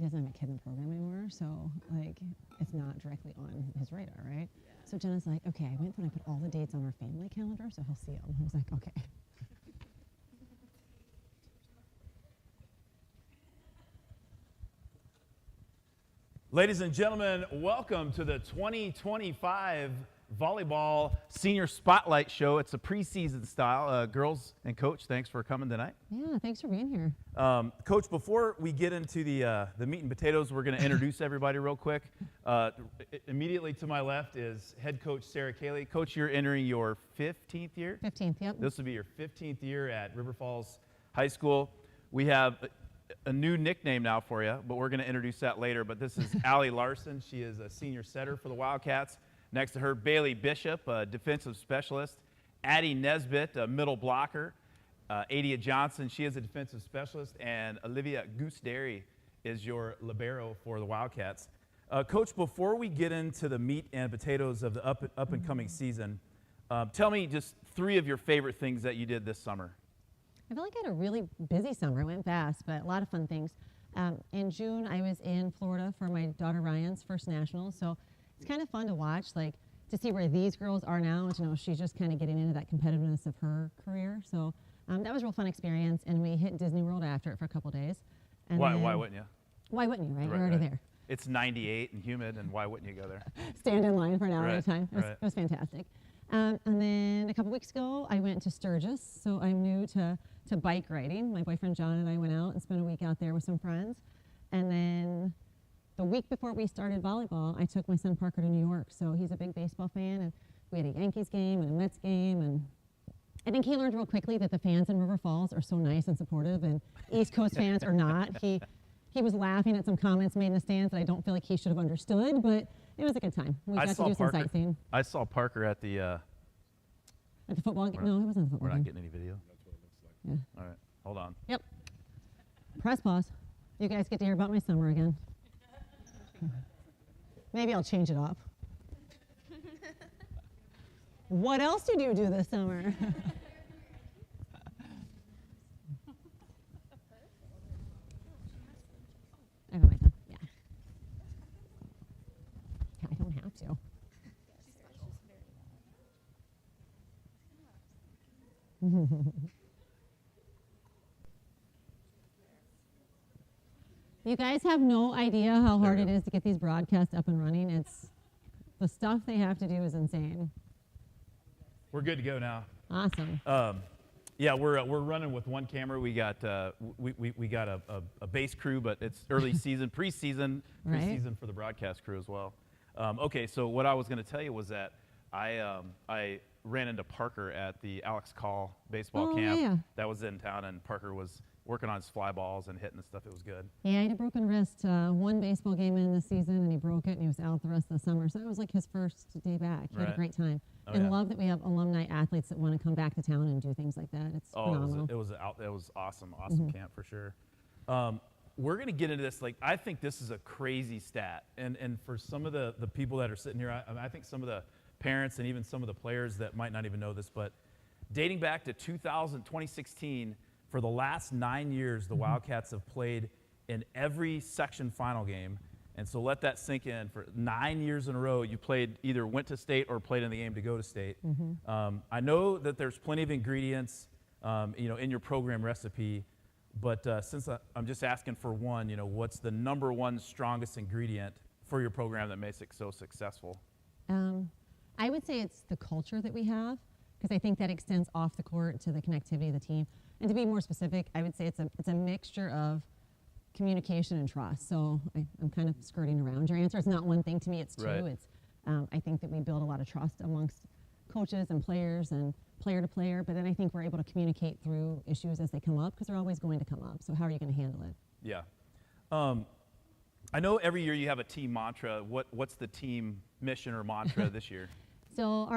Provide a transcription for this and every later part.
doesn't have a kid in the program anymore, so like it's not directly on his radar, right? So Jenna's like, okay, I went through and I put all the dates on our family calendar, so he'll see them. I was like, okay. Ladies and gentlemen, welcome to the 2025 Volleyball Senior Spotlight Show. It's a preseason style. Girls and Coach, thanks for coming tonight. Yeah, thanks for being here. Coach, before we get into the meat and potatoes, we're going to introduce everybody real quick. Immediately to my left is head coach Sarah Cayley. Coach, you're entering your 15th year? 15th, yep. This will be your 15th year at River Falls High School. We have a new nickname now for you, but we're going to introduce that later. But this is Allie Larson. She is a senior setter for the Wildcats. Next to her, Bailey Bishop, a defensive specialist. Addie Nesbitt, a middle blocker. Adia Johnson, she is a defensive specialist. And Olivia Gooseberry is your libero for the Wildcats. Coach, before we get into the meat and potatoes of the up-and-coming season, tell me just 3 of your favorite things that you did this summer. I feel like I had a really busy summer. It went fast, but a lot of fun things. In June, I was in Florida for my daughter Ryan's first nationals, so it's kind of fun to watch, like to see where these girls are now, and to know she's just kind of getting into that competitiveness of her career. So that was a real fun experience, and we hit Disney World after it for a it days. And why wouldn't you? Why wouldn't you, right? You're already there. It's 98 and humid, and why wouldn't you go there? Stand in line for an hour at a time. It was fantastic. And then a couple weeks ago, I went to Sturgis, so I'm new to bike riding. My boyfriend John and I went out and spent a week out there with some friends. And then the week before we started volleyball, I took my son Parker to New York. So he's a big baseball fan, and we had a Yankees game and a Mets game. And I think he learned real quickly that the fans in River Falls are so nice and supportive, and East Coast fans are not. He was laughing at some comments made in the stands that I don't feel like he should have understood, but it was a good time. We got to do some sightseeing. I saw Parker at the football game. No, it wasn't the football game. We're not getting any video. Yeah. All right, hold on. Yep. Press pause. You guys get to hear about my summer again. Maybe I'll change it up. What else did you do this summer? I have my phone. Yeah. I don't have to. You guys have no idea how hard it is to get these broadcasts up and running. It's the stuff they have to do is insane. We're good to go now. Awesome. Yeah, we're running with one camera. We got we got a base crew, but it's early season, preseason for the broadcast crew as well. Okay, so what I was going to tell you was that I ran into Parker at the Alex Call baseball camp that was in town, and Parker was working on his fly balls and hitting the stuff. It was good. Yeah, he had a broken wrist one baseball game in the season, and he broke it, and he was out the rest of the summer. So it was like his first day back. He had a great time. And love that we have alumni athletes that want to come back to town and do things like that. It's phenomenal. It was awesome camp for sure. We're going to get into this. Like, I think this is a crazy stat. And for some of the people that are sitting here, I think some of the parents and even some of the players that might not even know this, but dating back to 2016, for the last 9 years, the Wildcats have played in every section final game. And so let that sink in. For 9 years in a row, you either went to state or played in the game to go to state. I know that there's plenty of ingredients, in your program recipe, but since I'm just asking for one, what's the number one strongest ingredient for your program that makes it so successful? I would say it's the culture that we have, because I think that extends off the court to the connectivity of the team. And to be more specific, I would say it's a mixture of communication and trust. So I'm kind of skirting around your answer. It's not one thing to me, it's two. Right. It's I think that we build a lot of trust amongst coaches and players and player to player, but then I think we're able to communicate through issues as they come up, because they're always going to come up. So how are you going to handle it? Yeah. I know every year you have a team mantra. What's the team mission or mantra this year? So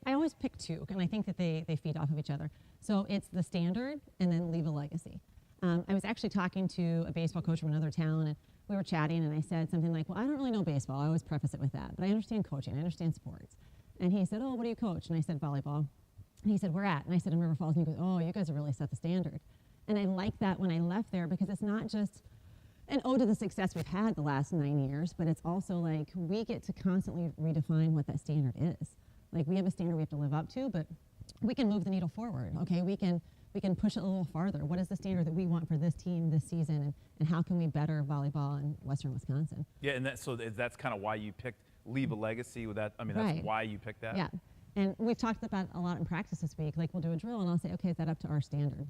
I always pick two, and I think that they feed off of each other. So it's the standard and then leave a legacy. I was actually talking to a baseball coach from another town, and we were chatting, and I said something like, well, I don't really know baseball. I always preface it with that, but I understand coaching. I understand sports. And he said, oh, what do you coach? And I said, volleyball. And he said, where at? And I said, in River Falls. And he goes, oh, you guys have really set the standard. And I like that when I left there, because it's not just an ode to the success we've had the last 9 years, but it's also like we get to constantly redefine what that standard is. Like we have a standard we have to live up to, but we can move the needle forward, okay? We can push it a little farther. What is the standard that we want for this team this season, and how can we better volleyball in Western Wisconsin? Yeah, and that's kind of why you picked Leave a Legacy with that. I mean, Right. that's why you picked that. Yeah, and we've talked about a lot in practice this week. Like we'll do a drill, and I'll say, okay, is that up to our standard?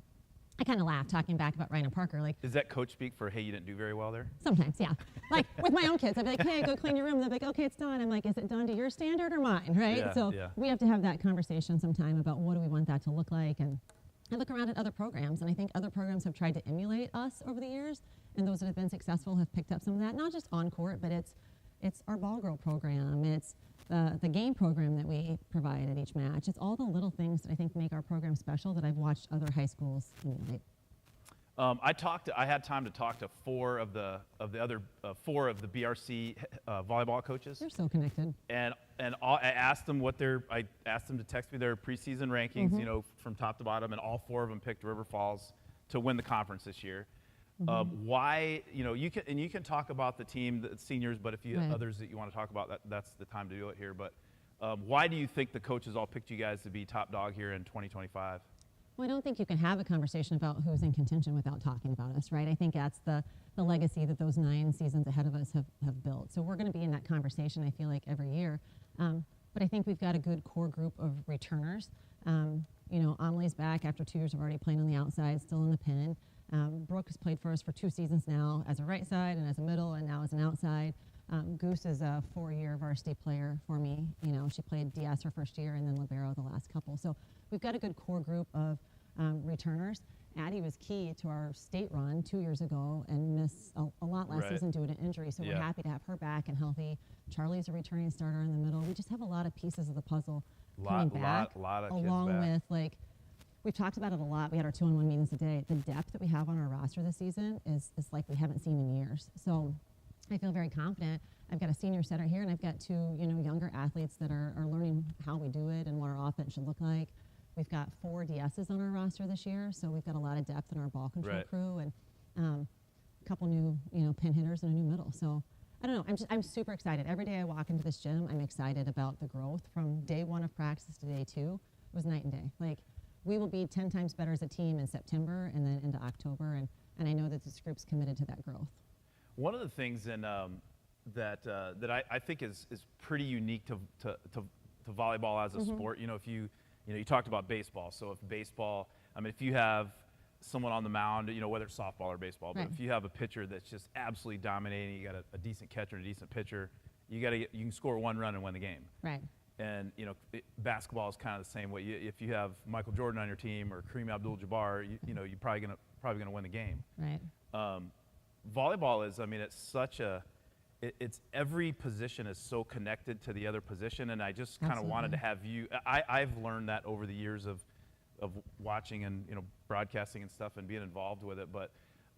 I kind of laugh talking back about Ryan and Parker. Like, Is that coach speak for, hey, you didn't do very well there? sometimes, yeah. Like with my own kids, I'd be like, hey, go clean your room. They'll be like, okay, it's done. I'm like, is it done to your standard or mine, right? Yeah, So yeah. we have to have that conversation sometime about what do we want that to look like. And I look around at other programs, and I think other programs have tried to emulate us over the years, and those that have been successful have picked up some of that, not just on court, but it's our ball girl program, it's the game program that we provide at each match. It's all the little things that I think make our program special that I've watched other high schools emulate. I had time to talk to four of the BRC volleyball coaches. They're so connected. And I asked them to text me their preseason rankings, you know, from top to bottom, and all four of them picked River Falls to win the conference this year. Why, you know, you can talk about the team, the seniors, but if you have others that you want to talk about, that's the time to do it here. But why do you think the coaches all picked you guys to be top dog here in 2025? Well, I don't think you can have a conversation about who's in contention without talking about us, right? I think that's the legacy that those 9 seasons ahead of us have built. So we're going to be in that conversation, I feel like, every year. But I think we've got a good core group of returners. You know, Amelie's back after 2 years of already playing on the outside, still in the pin. Brooke has played for us for 2 seasons now as a right side and as a middle and now as an outside. Goose is a 4-year varsity player for me. You know, she played DS her first year and then libero the last couple. So we've got a good core group of returners. Addie was key to our state run 2 years ago and missed a lot last season due to an injury. So we're happy to have her back and healthy. Charlie's a returning starter in the middle. We just have a lot of pieces of the puzzle coming back, lot of along kids back. with like. We've talked about it a lot. We had our 2-on-1 meetings today. The depth that we have on our roster this season is like we haven't seen in years. So I feel very confident. I've got a senior setter here, and I've got 2, you know, younger athletes that are learning how we do it and what our offense should look like. We've got 4 DSs on our roster this year, so we've got a lot of depth in our ball control crew, and a couple new, you know, pin hitters and a new middle. So I don't know. I'm super excited. Every day I walk into this gym, I'm excited about the growth from day 1 of practice to day 2. It was night and day. Like, we will be 10 times better as a team in September and then into October, and I know that this group's committed to that growth. One of the things that I think is pretty unique to volleyball as a sport, you know, if you talked about baseball. So if baseball, I mean, if you have someone on the mound, you know, whether it's softball or baseball, but if you have a pitcher that's just absolutely dominating, you got a decent catcher and a decent pitcher, you can score 1 run and win the game. Right. And, you know, basketball is kind of the same way. If you have Michael Jordan on your team or Kareem Abdul-Jabbar, you know, you're probably gonna win the game. Right. Volleyball is, I mean, it's every position is so connected to the other position, and I just kind of wanted to have you. I've learned that over the years of watching and, you know, broadcasting and stuff and being involved with it. But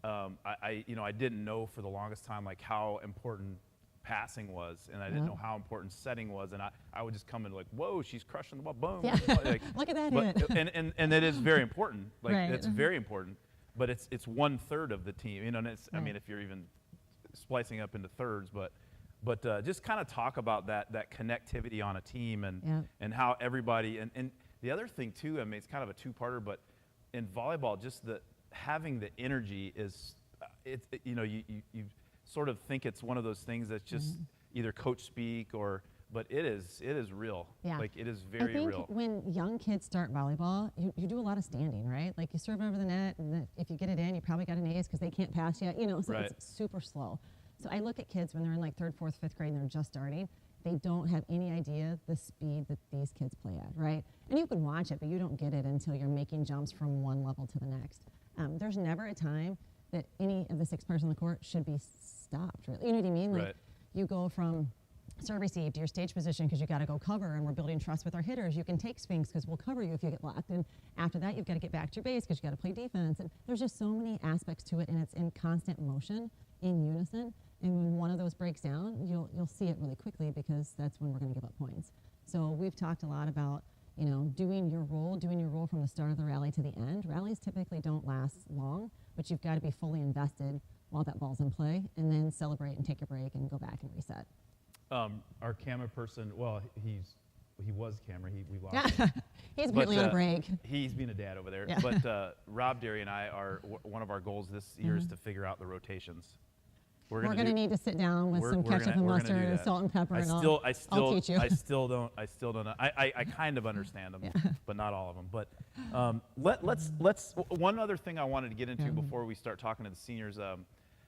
I didn't know for the longest time like how important passing was, and I didn't know how important setting was, and I would just come in like, whoa, she's crushing the ball, boom. Yeah. Like, look at that hit. and it is very important. Like it's Right. very important, but it's 1/3 of the team. You know, and it's I mean, if you're even splicing up into thirds, but just kind of talk about that connectivity on a team and how everybody and the other thing too. I mean, it's kind of a 2-parter, but in volleyball, just having the energy is you know, you sort of think it's one of those things that's just either coach speak but it is real. Yeah. Like it is very real. I think when young kids start volleyball, you do a lot of standing, right? Like you serve over the net, and then if you get it in, you probably got an ace because they can't pass yet, you know, so it's super slow. So I look at kids when they're in like 3rd, 4th, 5th grade and they're just starting, they don't have any idea the speed that these kids play at, right? And you can watch it, but you don't get it until you're making jumps from one level to the next. There's never a time that any of the 6 players on the court should be stopped, really. You know what I mean? Like you go from serve receive to your stage position because you got to go cover, and we're building trust with our hitters. You can take swings because we'll cover you if you get blocked. And after that, you've got to get back to your base because you got to play defense. And there's just so many aspects to it, and it's in constant motion, in unison. And when one of those breaks down, you'll see it really quickly because that's when we're going to give up points. So we've talked a lot about, you know, doing your role from the start of the rally to the end. Rallies typically don't last long, but you've got to be fully invested while that ball's in play, and then celebrate and take a break and go back and reset. Our camera person, well, he was camera. We lost him. He's apparently on a break. He's being a dad over there. Yeah. But Rob Derry and I one of our goals this year is to figure out the rotations. We're going to need to sit down with some ketchup and mustard and salt and pepper, I'll teach you. I still don't know. I kind of understand them, but not all of them. But let's one other thing I wanted to get into before we start talking to the seniors.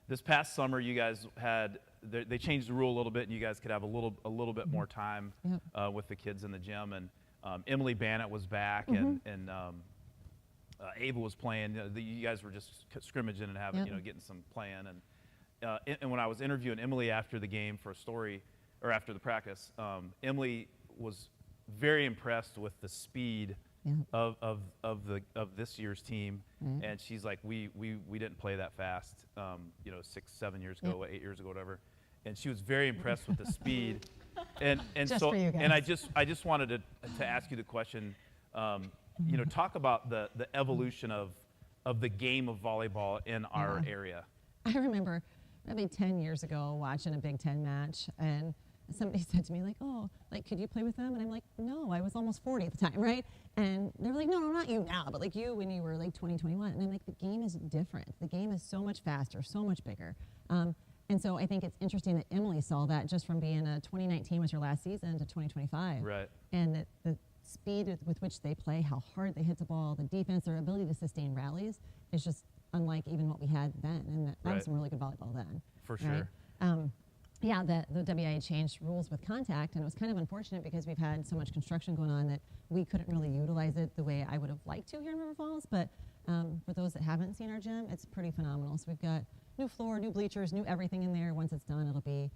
This past summer, you guys had they changed the rule a little bit, and you guys could have a little bit more time with the kids in the gym. And Emily Bannett was back, and Ava was playing. You guys were just scrimmaging and having getting some playing. And when I was interviewing Emily after the game for a story, or after the practice, Emily was very impressed with the speed of this year's team, and she's like, we didn't play that fast, 6-7 years ago, 8 years ago, whatever, and she was very impressed with the speed, and so and I just wanted to ask you the question, talk about the evolution of the game of volleyball in our area. I remember maybe 10 years ago watching a Big Ten match, and somebody said to me, like, oh, like, could you play with them? And I'm like, no, I was almost 40 at the time, right? And they were like, no, not you now, but like you when you were like 20, 21. And I'm like, the game is different. The game is so much faster, so much bigger. And so I think it's interesting that Emily saw that just from being 2019 was her last season to 2025. Right. And that the speed with which they play, how hard they hit the ball, the defense, their ability to sustain rallies is just unlike even what we had then. And that was some really good volleyball then. For sure. The WIA changed rules with contact, and it was kind of unfortunate because we've had so much construction going on that we couldn't really utilize it the way I would have liked to here in River Falls. But for those that haven't seen our gym, it's pretty phenomenal. So we've got new floor, new bleachers, new everything in there. Once it's done, it'll be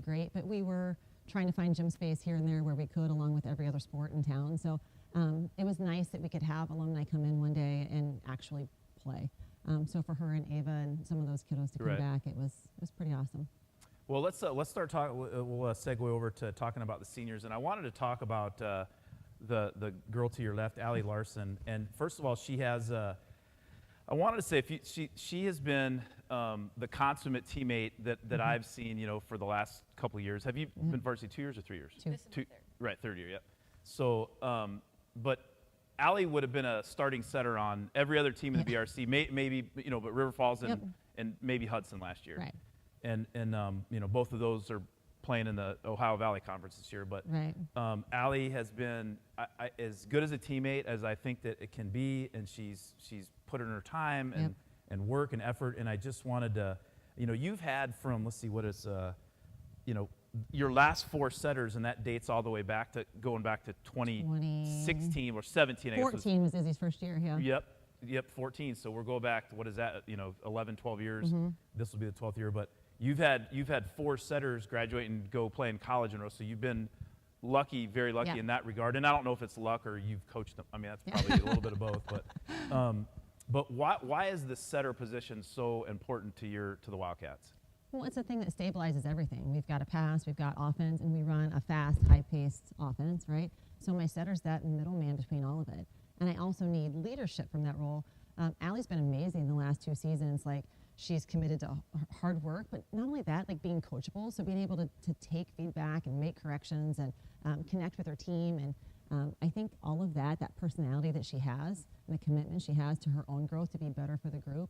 great. But we were trying to find gym space here and there where we could, along with every other sport in town. So it was nice that we could have alumni come in one day and actually play. So for her and Ava and some of those kiddos to come back, it was pretty awesome. Well, let's start talking. We'll segue over to talking about the seniors, and I wanted to talk about the girl to your left, Allie Larson. And first of all, she has. I wanted to say she has been the consummate teammate that I've seen, for the last couple of years. Have you been varsity 2 years or 3 years? Two. Right, third year. Yep. So, but Allie would have been a starting setter on every other team in the BRC, maybe but River Falls and maybe Hudson last year. Right. And both of those are playing in the Ohio Valley Conference this year. But Allie has been as good as a teammate as I think that it can be, and she's put in her time and work and effort. And I just wanted to, you've had from, let's see, what is, your last 4 setters, and that dates all the way back to 2016 or 17. 14 was Izzy's first year, Yep, 14. So we'll go back to, what is that, 11, 12 years. This will be the 12th year. But you've had 4 setters graduate and go play in college in a row. So you've been lucky, very lucky in that regard. And I don't know if it's luck or you've coached them. I mean, that's probably a little bit of both. But why is the setter position so important to the Wildcats? Well, it's a thing that stabilizes everything. We've got a pass, we've got offense, and we run a fast, high-paced offense, right? So my setter's that middleman between all of it. And I also need leadership from that role. Allie's been amazing the last 2 seasons. Like, she's committed to hard work, but not only that, like being coachable, so being able to take feedback and make corrections and connect with her team. And I think all of that personality that she has and the commitment she has to her own growth to be better for the group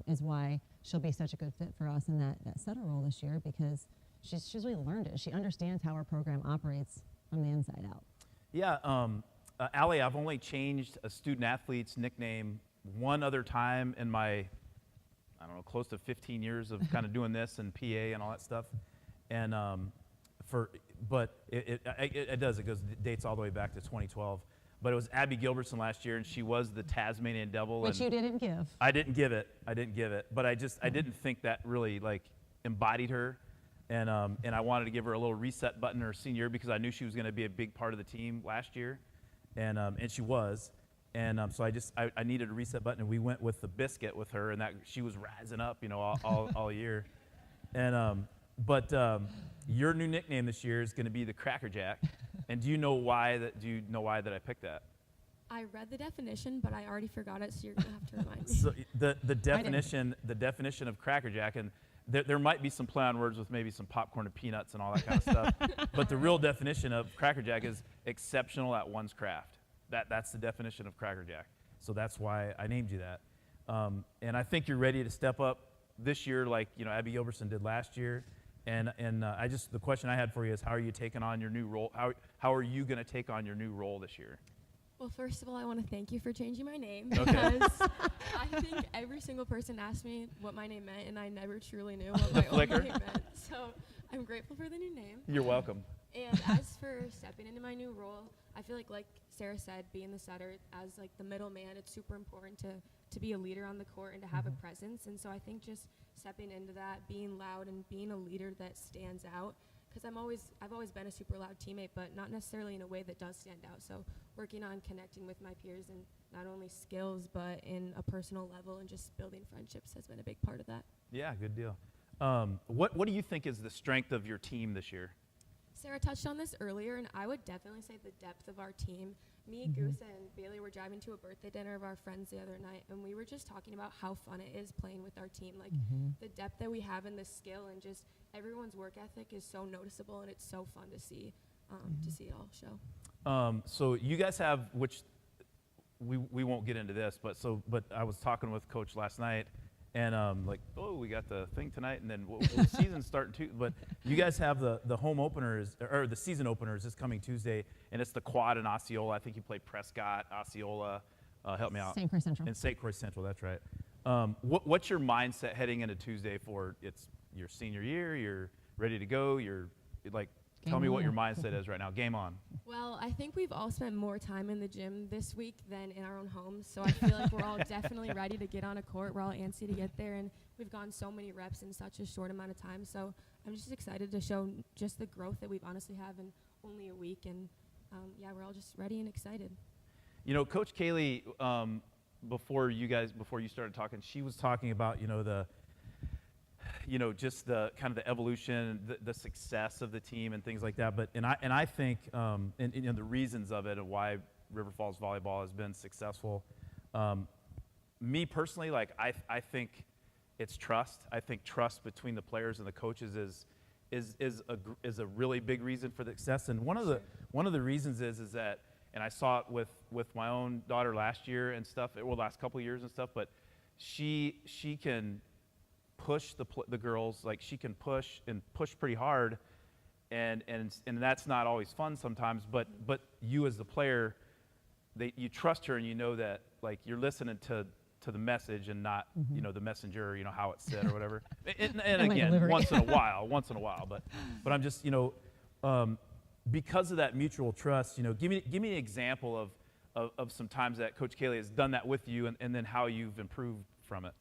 is why she'll be such a good fit for us in that setter role this year, because she's really learned it. She understands how our program operates from the inside out. Yeah, Allie, I've only changed a student athlete's nickname one other time in my, close to 15 years of kind of doing this and PA and all that stuff. And but it dates all the way back to 2012. But it was Abby Gilbertson last year, and she was the Tasmanian Devil. Which you didn't give. I didn't give it. But I didn't think that really embodied her. And I wanted to give her a little reset button her senior year because I knew she was going to be a big part of the team last year. And she was. And so I needed a reset button, and we went with the biscuit with her, and that she was rising up, all year. And but your new nickname this year is going to be the Cracker Jack. And do you know why that I picked that? I read the definition, but I already forgot it, so you're going to have to remind me. So the definition of Cracker Jack, and there might be some play on words with maybe some popcorn and peanuts and all that kind of stuff, but the real definition of Cracker Jack is exceptional at one's craft. That's the definition of Cracker Jack. So that's why I named you that. And I think you're ready to step up this year like, Abby Gilbertson did last year. And the question I had for you is, how are you taking on your new role? How are you going to take on your new role this year? Well, first of all, I want to thank you for changing my name because I think every single person asked me what my name meant, and I never truly knew what my own name meant. So I'm grateful for the new name. You're welcome. And as for stepping into my new role, I feel like Sarah said, being the setter, as like the middleman, it's super important to be a leader on the court and to have a presence. And so I think just stepping into that, being loud and being a leader that stands out, because I've always been a super loud teammate, but not necessarily in a way that does stand out. So working on connecting with my peers and not only skills, but in a personal level and just building friendships has been a big part of that. Yeah, good deal. What do you think is the strength of your team this year? Sarah touched on this earlier, and I would definitely say the depth of our team. Me, Goose, and Bailey were driving to a birthday dinner of our friends the other night, and we were just talking about how fun it is playing with our team. Like, the depth that we have in the skill and just everyone's work ethic is so noticeable, and it's so fun to see it all show. So you guys have, which we won't get into this, but I was talking with Coach last night, and we got the thing tonight, and then the season's starting too. But you guys have the home openers, or the season openers this coming Tuesday, and it's the Quad in Osceola. I think you played Prescott, Osceola. Help me out. St. Croix Central. And St. Croix Central, that's right. What's your mindset heading into Tuesday for it's your senior year? You're ready to go. Tell me what your mindset is right now. Game on. Well, I think we've all spent more time in the gym this week than in our own homes, so I feel like we're all definitely ready to get on a court. We're all antsy to get there, and we've gone so many reps in such a short amount of time. So I'm just excited to show just the growth that we've honestly have in only a week, and we're all just ready and excited. Coach Kaylee, before you started talking, she was talking about just the kind of the evolution, the success of the team and things like that. But I think the reasons of it and why River Falls volleyball has been successful. Me personally, I think it's trust. I think trust between the players and the coaches is a really big reason for the success. And one of the reasons is that, and I saw it with my own daughter last year and stuff, last couple of years and stuff. But she can push the girls, like she can push pretty hard, and that's not always fun sometimes. But you as the player, you trust her, and you know that you're listening to the message and not the messenger, how it's said or whatever. and again, once in a while. But I'm just because of that mutual trust, give me an example of some times that Coach Kaylee has done that with you, and then how you've improved from it.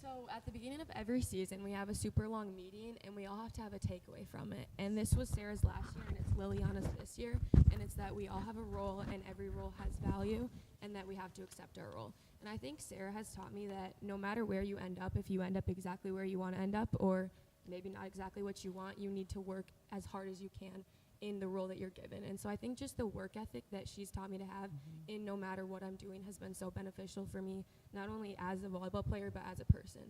So at the beginning of every season, we have a super long meeting, and we all have to have a takeaway from it. And this was Sarah's last year, and it's Liliana's this year. And it's that we all have a role, and every role has value, and that we have to accept our role. And I think Sarah has taught me that no matter where you end up, if you end up exactly where you want to end up, or maybe not exactly what you want, you need to work as hard as you can in the role that you're given. And so I think just the work ethic that she's taught me to have in no matter what I'm doing has been so beneficial for me, not only as a volleyball player, but as a person.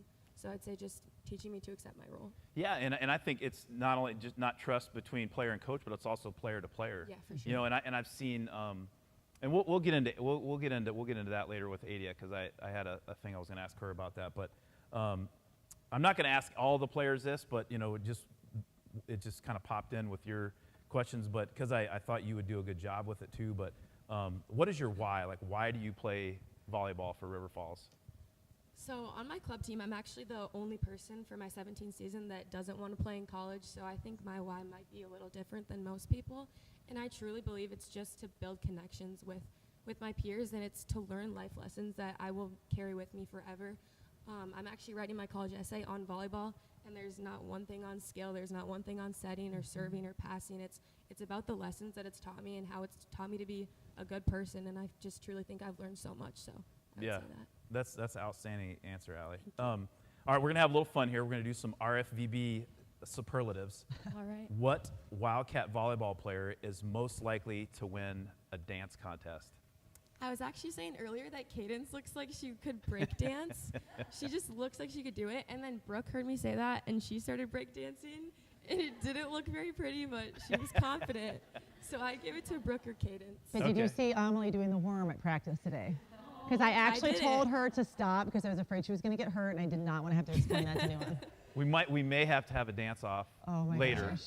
So I'd say just teaching me to accept my role. Yeah, and I think it's not only just not trust between player and coach, but it's also player to player. Yeah, for sure. And I've seen, and we'll get into that later with Adia, because I had a thing I was going to ask her about that. But I'm not going to ask all the players this, but it just kind of popped in with your questions, but because I thought you would do a good job with it too. But what is your why? Why do you play volleyball for River Falls? So on my club team, I'm actually the only person for my 17th season that doesn't want to play in college, so I think my why might be a little different than most people. And I truly believe it's just to build connections with my peers, and it's to learn life lessons that I will carry with me forever. I'm actually writing my college essay on volleyball, and there's not one thing on skill, there's not one thing on setting or serving or passing. It's about the lessons that it's taught me and how it's taught me to be a good person, and I just truly think I've learned so much, so I would say that. That's an outstanding answer, Allie. All right, we're going to have a little fun here. We're going to do some RFVB superlatives. All right. What Wildcat volleyball player is most likely to win a dance contest? I was actually saying earlier that Cadence looks like she could break dance. She just looks like she could do it. And then Brooke heard me say that, and she started break dancing. And it didn't look very pretty, but she was confident. So I give it to Brooke or Cadence. Did you do see Amelie doing the worm at practice today? Because I actually told her to stop because I was afraid she was going to get hurt, and I did not want to have to explain that to anyone. We may have to have a dance off later.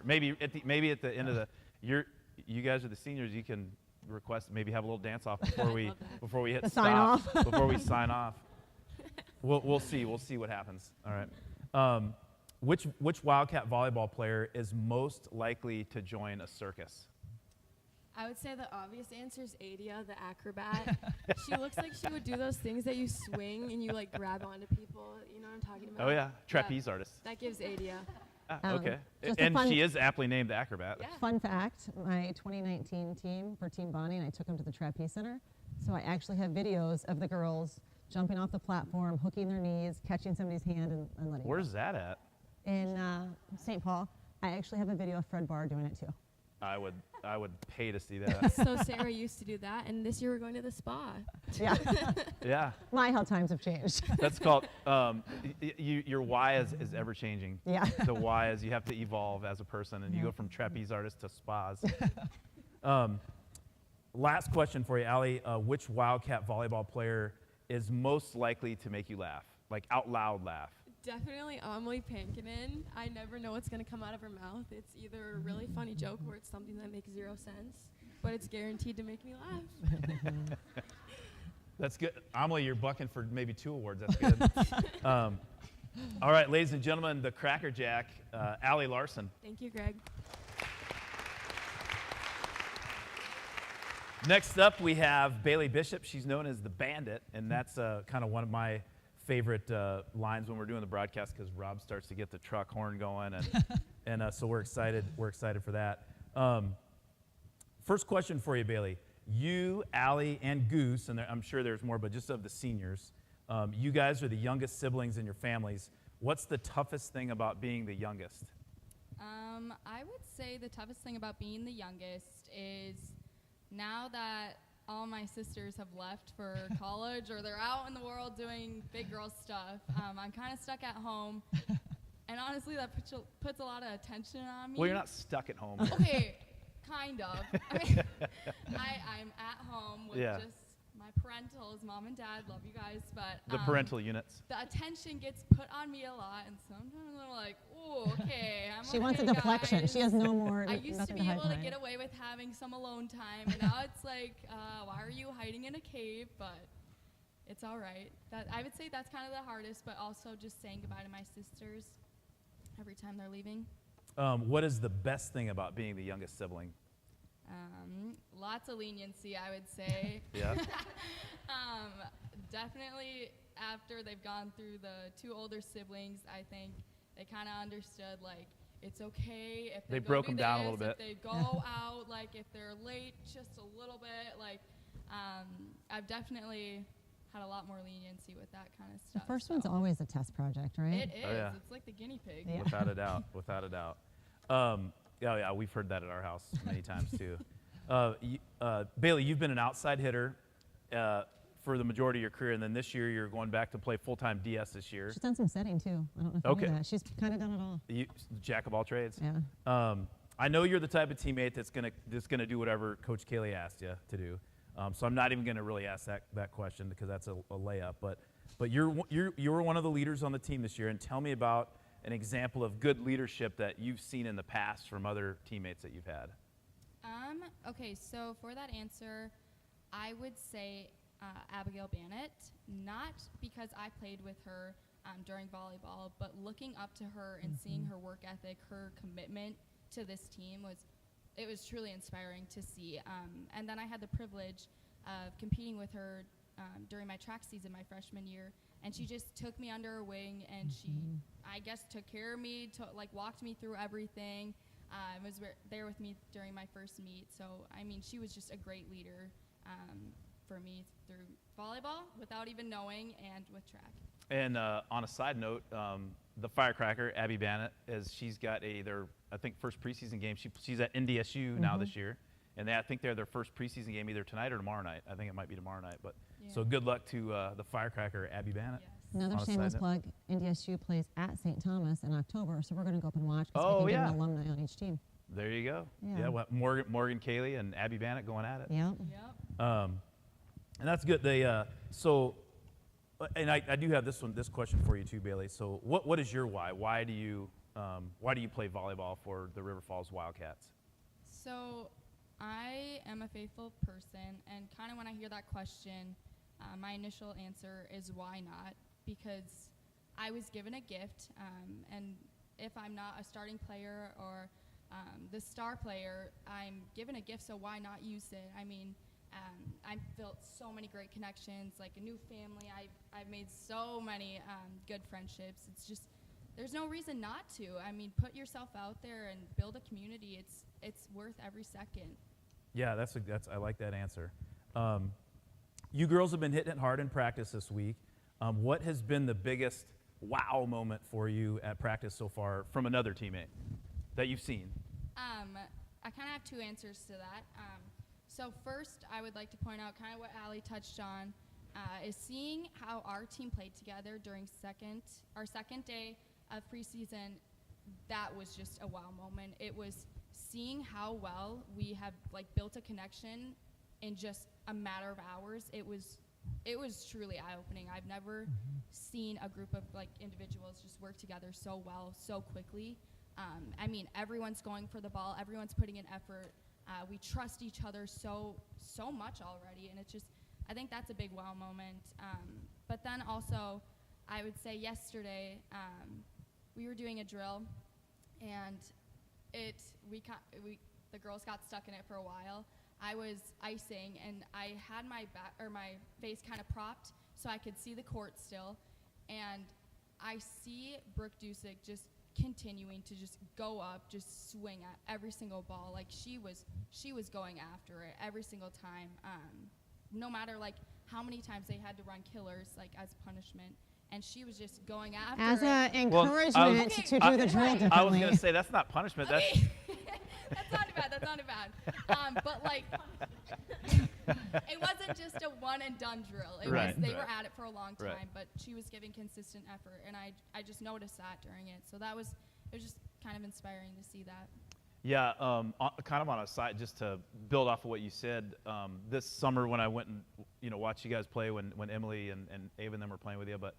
Maybe at the end of the you guys are the seniors. You can request maybe have a little dance off before we hit stop before we sign off. We'll see what happens. All right. Which Wildcat volleyball player is most likely to join a circus? I would say the obvious answer is Adia, the acrobat. She looks like she would do those things that you swing and you like grab onto people. You know what I'm talking about? Oh yeah, trapeze artist. That gives Adia. Okay. And she is aptly named the acrobat. Yeah. Fun fact, my 2019 team for Team Bonnie, and I took them to the Trapeze Center. So I actually have videos of the girls jumping off the platform, hooking their knees, catching somebody's hand, and letting Where's go. that at? In St. Paul. I actually have a video of Fred Barr doing it too. I would pay to see that. So Sarah used to do that, and this year we're going to the spa. Yeah. Yeah. My, how times have changed. That's called, your why is ever changing. Yeah. The why is you have to evolve as a person, and you go from trapeze artist to spas. Last question for you, Allie. Which Wildcat volleyball player is most likely to make you laugh? Like out loud laugh? Definitely Amelie Pankinen. I never know what's going to come out of her mouth. It's either a really funny joke or it's something that makes 0 sense, but it's guaranteed to make me laugh. That's good. Amelie, you're bucking for maybe 2 awards. That's good. All right, ladies and gentlemen, the Cracker Jack, Allie Larson. Thank you, Greg. Next up, we have Bailey Bishop. She's known as the Bandit, and that's kind of one of my favorite lines when we're doing the broadcast because Rob starts to get the truck horn going, and so we're excited. We're excited for that. First question for you, Bailey. You, Allie, and Goose, and I'm sure there's more, but just of the seniors, you guys are the youngest siblings in your families. What's the toughest thing about being the youngest? I would say the toughest thing about being the youngest is now that all my sisters have left for college or they're out in the world doing big girl stuff, I'm kind of stuck at home. And honestly, that puts a lot of attention on me. Well, you're not stuck at home. Okay, kind of. I mean, I'm at home with just my parentals, mom and dad, love you guys, but the parental units. The attention gets put on me a lot, and sometimes I'm like, oh, okay, She wants a deflection. Guys. She has no more. I used to be able to get away with having some alone time, and now it's like, why are you hiding in a cave? But it's all right. I would say that's kind of the hardest, but also just saying goodbye to my sisters every time they're leaving. What is the best thing about being the youngest sibling? Lots of leniency, I would say. Yeah. Definitely after they've gone through the 2 older siblings, I think they kind of understood, like, it's okay if they broke them down a this, little bit. If they go out, like, if they're late just a little bit, like, I've definitely had a lot more leniency with that kind of stuff. The first one's always a test project, right? It is. Oh, yeah. It's like the guinea pig. Yeah. Without a doubt. Without a doubt. Yeah, we've heard that at our house many times too. Bailey, you've been an outside hitter for the majority of your career, and then this year you're going back to play full-time DS this year. She's done some setting too. I don't know if you knew that. She's kind of done it all. Jack of all trades. Yeah. I know you're the type of teammate that's gonna do whatever Coach Kaylee asked you to do. So I'm not even gonna really ask that question because that's a layup. But you're one of the leaders on the team this year, and tell me about an example of good leadership that you've seen in the past from other teammates that you've had. Okay, so for that answer, I would say Abigail Bannett, not because I played with her during volleyball, but looking up to her and seeing her work ethic, her commitment to this team was truly inspiring to see. And then I had the privilege of competing with her during my track season my freshman year, and she just took me under her wing, and she, I guess, took care of me, walked me through everything. Was there with me during my first meet. So, I mean, she was just a great leader for me through volleyball without even knowing, and with track. And on a side note, the firecracker, Abby Bannett, she's got their, I think, first preseason game. She's at NDSU now this year, And I think they're their first preseason game either tonight or tomorrow night. I think it might be tomorrow night. But Yeah. so good luck to the Firecracker, Abby Bannett. Yes. Another On a shameless side note. plug, NDSU plays at St. Thomas in October, so we're going to go up and watch because Oh, we can yeah. get an alumni on each team. There you go. Yeah. Well, Morgan Cayley and Abby Bannett going at it. Yep. Yep. And that's good. They and I do have this question for you too, Bailey. So what is your why? Why do you play volleyball for the River Falls Wildcats? So I am a faithful person, and kind of when I hear that question, my initial answer is why not? Because I was given a gift, and if I'm not a starting player or the star player, I'm given a gift, so why not use it? I mean, I've built so many great connections, like a new family. I've made so many good friendships. It's just, there's no reason not to. I mean, put yourself out there and build a community. It's worth every second. Yeah, that's I like that answer. You girls have been hitting it hard in practice this week. What has been the biggest wow moment for you at practice so far from another teammate that you've seen? I kind of have two answers to that. So first, I would like to point out kind of what Allie touched on, is seeing how our team played together during our second day of preseason. That was just a wow moment. It was seeing how well we have built a connection in just a matter of hours. It was truly eye-opening. I've never seen a group of individuals just work together so well, so quickly. I mean, everyone's going for the ball. Everyone's putting in effort. We trust each other so much already, and it's just, I think that's a big wow moment. But then also, I would say yesterday, we were doing a drill, and the girls got stuck in it for a while. I was icing, and I had my face kind of propped so I could see the court still, and I see Brooke Dusick just continuing to just go up, just swing at every single ball. Like she was going after it every single time, no matter how many times they had to run killers as punishment, and she was just going after As it. an encouragement to do the drill differently. I was going to say that's not punishment. That's That's not bad. But it wasn't just a one and done drill. They were at it for a long time, Right. but she was giving consistent effort, and I just noticed that during it. So it was just kind of inspiring to see that. Yeah, kind of on a side, just to build off of what you said, this summer when I went and watched you guys play when Emily and Ava and them were playing with you, but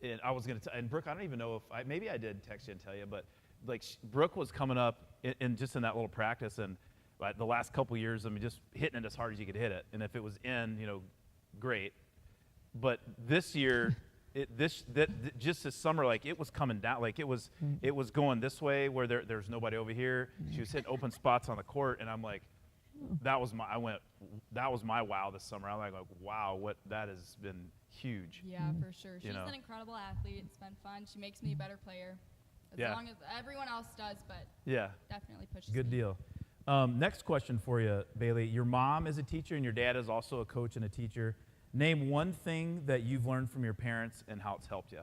and I was going to and Brooke, I don't even know if maybe I did text you and tell you, but Brooke was coming up in just in that little practice, and the last couple years, I mean, just hitting it as hard as you could hit it, and if it was in, great. But this year, just this summer, it was coming down, it was going this way where there's nobody over here. She was hitting open spots on the court, and I'm like, that was my wow this summer. I'm like, wow, that has been huge. Yeah, for sure. She's an incredible athlete. It's been fun. She makes me a better player. As long as everyone else does, but definitely pushes Good me. deal. Next question for you, Bailey. Your mom is a teacher and your dad is also a coach and a teacher. Name one thing that you've learned from your parents and how it's helped you.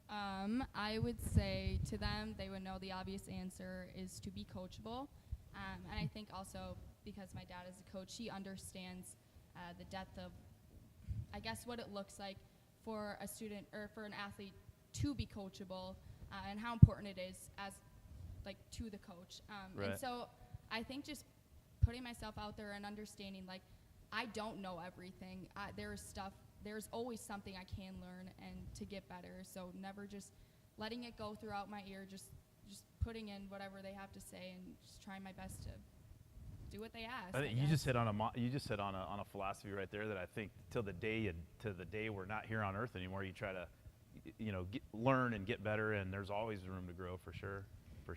I would say to them, they would know the obvious answer is to be coachable. And I think also because my dad is a coach, he understands the depth of, I guess, what it looks like for a student or for an athlete to be coachable, and how important it is as to the coach. And so I think just putting myself out there and understanding I don't know everything. There's always something I can learn and to get better. So never just letting it go throughout my ear, just putting in whatever they have to say and just trying my best to do what they ask. I think you just hit on a philosophy right there that I think till the day we're not here on earth anymore, you try to learn and get better, and there's always room to grow for sure.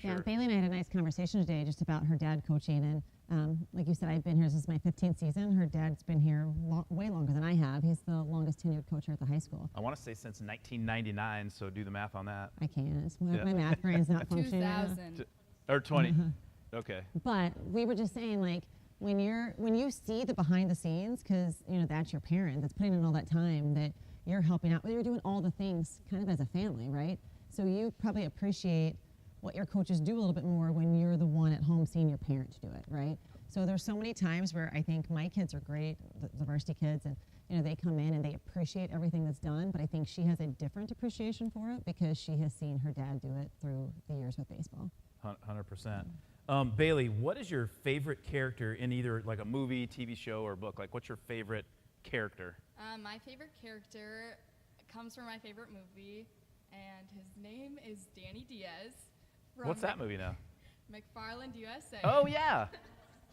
Yeah, Bailey and I had a nice conversation today just about her dad coaching, and like you said, I've been here, this is my 15th season. Her dad's been here way longer than I have. He's the longest tenured coach here at the high school. I want to say since 1999, so do the math on that. I can't. My math brain's not functioning. 2000. Or 20. Okay. But we were just saying, when you see the behind the scenes, because that's your parent that's putting in all that time, that you're helping out, you're doing all the things kind of as a family, right? So you probably appreciate what your coaches do a little bit more when you're the one at home seeing your parents do it, right? So there's so many times where I think my kids are great, the varsity kids, and they come in and they appreciate everything that's done, but I think she has a different appreciation for it because she has seen her dad do it through the years with baseball. 100%. Bailey, what is your favorite character in either like a movie, TV show, or book? Like, what's your favorite character? My favorite character comes from my favorite movie, and his name is Danny Diaz. What's that movie now? McFarland USA. Oh, yeah.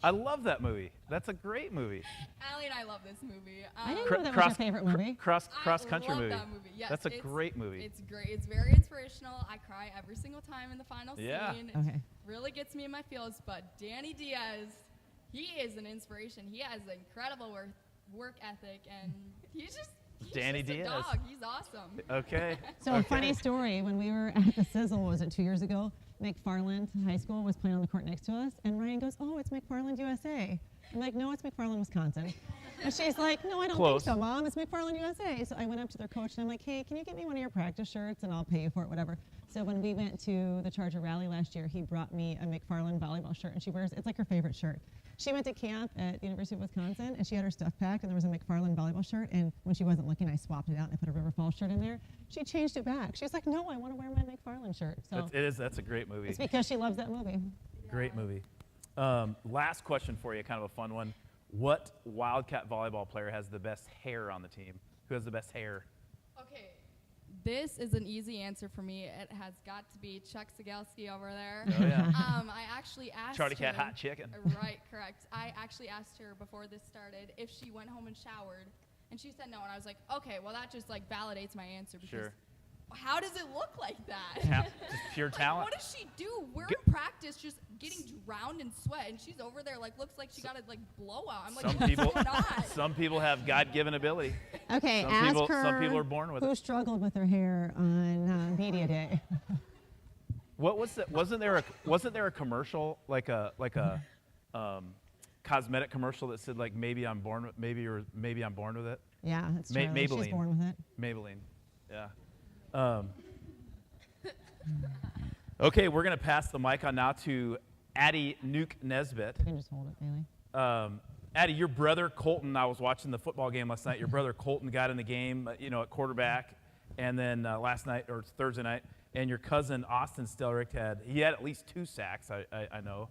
I love that movie. That's a great movie. Allie and I love this movie. I didn't know that was your favorite movie. Cross country I love movie. that movie. Yes, That's a great movie. It's great. It's very inspirational. I cry every single time in the final scene. Okay. It really gets me in my feels. But Danny Diaz, he is an inspiration. He has an incredible work ethic, and he's just Danny a Diaz. dog. He's awesome. Okay. So a funny story, when we were at the Sizzle, was it 2 years ago, McFarland High School was playing on the court next to us, and Ryan goes, oh, it's McFarland USA. I'm like, no, it's McFarland, Wisconsin. And she's like, no, I don't Close. think so, Mom. It's McFarland USA. So I went up to their coach, and I'm like, hey, can you get me one of your practice shirts, and I'll pay you for it, whatever. So when we went to the Charger Rally last year, he brought me a McFarland volleyball shirt, and she wears, it's like her favorite shirt. She went to camp at the University of Wisconsin, and she had her stuff packed, and there was a McFarland volleyball shirt, and when she wasn't looking, I swapped it out, and I put a River Falls shirt in there. She changed it back. She was like, no, I want to wear my McFarland shirt. So That's a great movie. it's because she loves that movie. Great movie. Last question for you, kind of a fun one. What Wildcat volleyball player has the best hair on the team? Who has the best hair? Okay, this is an easy answer for me. It has got to be Chuck Sigalski over there. Oh, yeah. I actually asked Charlie Cat her, Hot Chicken. Right, correct. I actually asked her before this started if she went home and showered, and she said no. And I was like, okay, well that just like validates my answer because Sure. how does it look like that? Just pure talent. What does she do? We're in practice just getting drowned in sweat, and she's over there like looks like she got a like blowout. I'm like, Some people have God-given ability. Okay, Some her people are born with who it. struggled with her hair on media day. What was that? Wasn't there a commercial like a cosmetic commercial that said like maybe I'm born with it? Yeah, that's true. Maybelline. She's born with it. Maybelline. Yeah. Okay, we're gonna pass the mic on now to Addie Nuke Nesbitt. You can just hold it, Bailey. Addie, your brother Colton, I was watching the football game last night. Your brother Colton got in the game, at quarterback, and then last night or Thursday night, and your cousin Austin Stelrick had at least 2 sacks. I know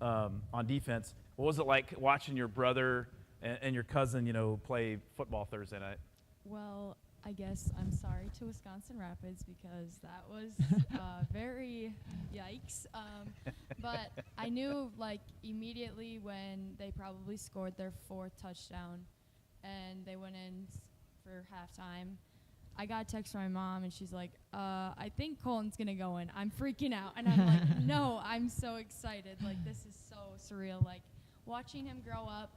on defense. What was it like watching your brother and your cousin, play football Thursday night? Well, I guess I'm sorry to Wisconsin Rapids because that was very yikes. But I knew immediately when they probably scored their 4th touchdown and they went in for halftime. I got a text from my mom and she's like, I think Colton's going to go in. I'm freaking out. And I'm like, no, I'm so excited. This is so surreal. Watching him grow up,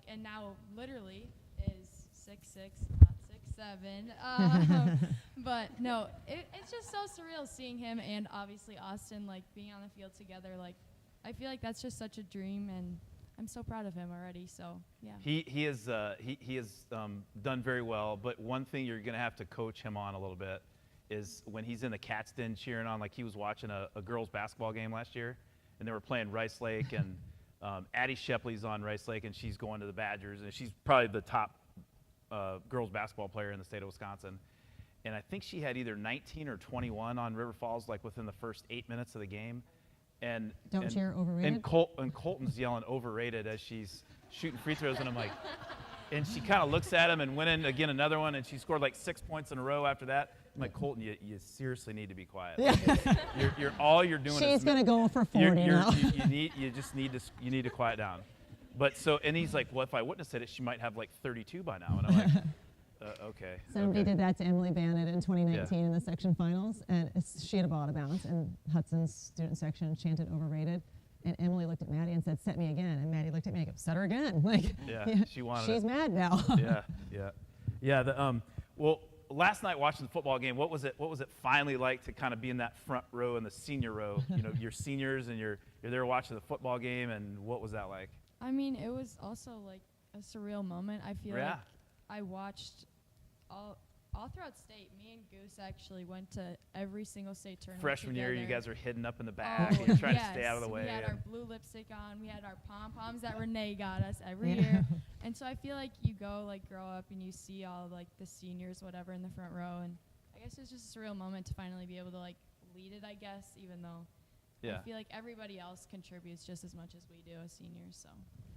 and now literally is 6'6", not 6'7". But no, it's just so surreal seeing him and obviously Austin being on the field together. I feel like that's just such a dream, and I'm so proud of him already. So yeah. He has done very well, but one thing you're going to have to coach him on a little bit is when he's in the Cat's Den cheering on, he was watching a girls basketball game last year, and they were playing Rice Lake, and Addie Shepley's on Rice Lake, and she's going to the Badgers, and she's probably the top girls basketball player in the state of Wisconsin. And I think she had either 19 or 21 on River Falls, within the first 8 minutes of the game. And Cheer overrated. And Colton's yelling overrated as she's shooting free throws, and I'm like, and she kind of looks at him and went in again another one, and she scored 6 points in a row after that. I'm like, Colton, you seriously need to be quiet. You're all you're doing. She's gonna go for 40 now. You need to quiet down. But and he's like, well, if I wouldn't have said it, she might have 32 by now. And I'm like, okay. Somebody did that to Emily Bannett in 2019 in the section finals, and she had a ball out of bounds, and Hudson's student section chanted overrated. And Emily looked at Maddie and said, set me again. And Maddie looked at me and goes, set her again. She wanted she's mad now. Yeah. Well, last night watching the football game, what was it finally like to kind of be in that front row and the senior row? You're seniors and you're there watching the football game, and what was that like? I mean, it was also a surreal moment. I feel like I watched all throughout state, me and Goose actually went to every single state tournament Freshman year, you together. guys are hidden up in the back, Oh, and trying to yes. stay out of the way. We had and- our blue lipstick on. We had our pom-poms that Renee got us every year. And so I feel like you go, like, grow up and you see all, like, the seniors, whatever, in the front row. And I guess it's just a surreal moment to finally be able to, like, lead it, I guess, even though Yeah, I feel like everybody else contributes just as much as we do as seniors. So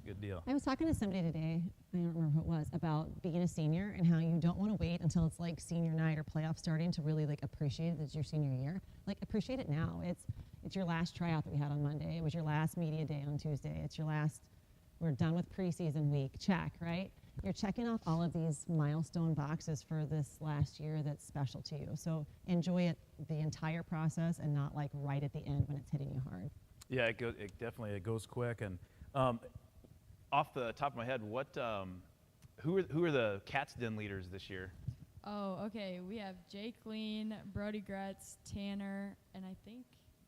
good deal. I was talking to somebody today, I don't remember who it was, about being a senior and how you don't want to wait until it's like senior night or playoff starting to really like appreciate it. It's your senior year. Like appreciate it now. It's your last tryout that we had on Monday. It was your last media day on Tuesday. It's your last, we're done with preseason week. Check, right? You're checking off all of these milestone boxes for this last year that's special to you. So enjoy it the entire process and not like right at the end when it's hitting you hard. Yeah, it definitely goes quick. And off the top of my head, who are the Cats Den leaders this year? Oh, okay. We have Jake Lean, Brody Gretz, Tanner, and I think,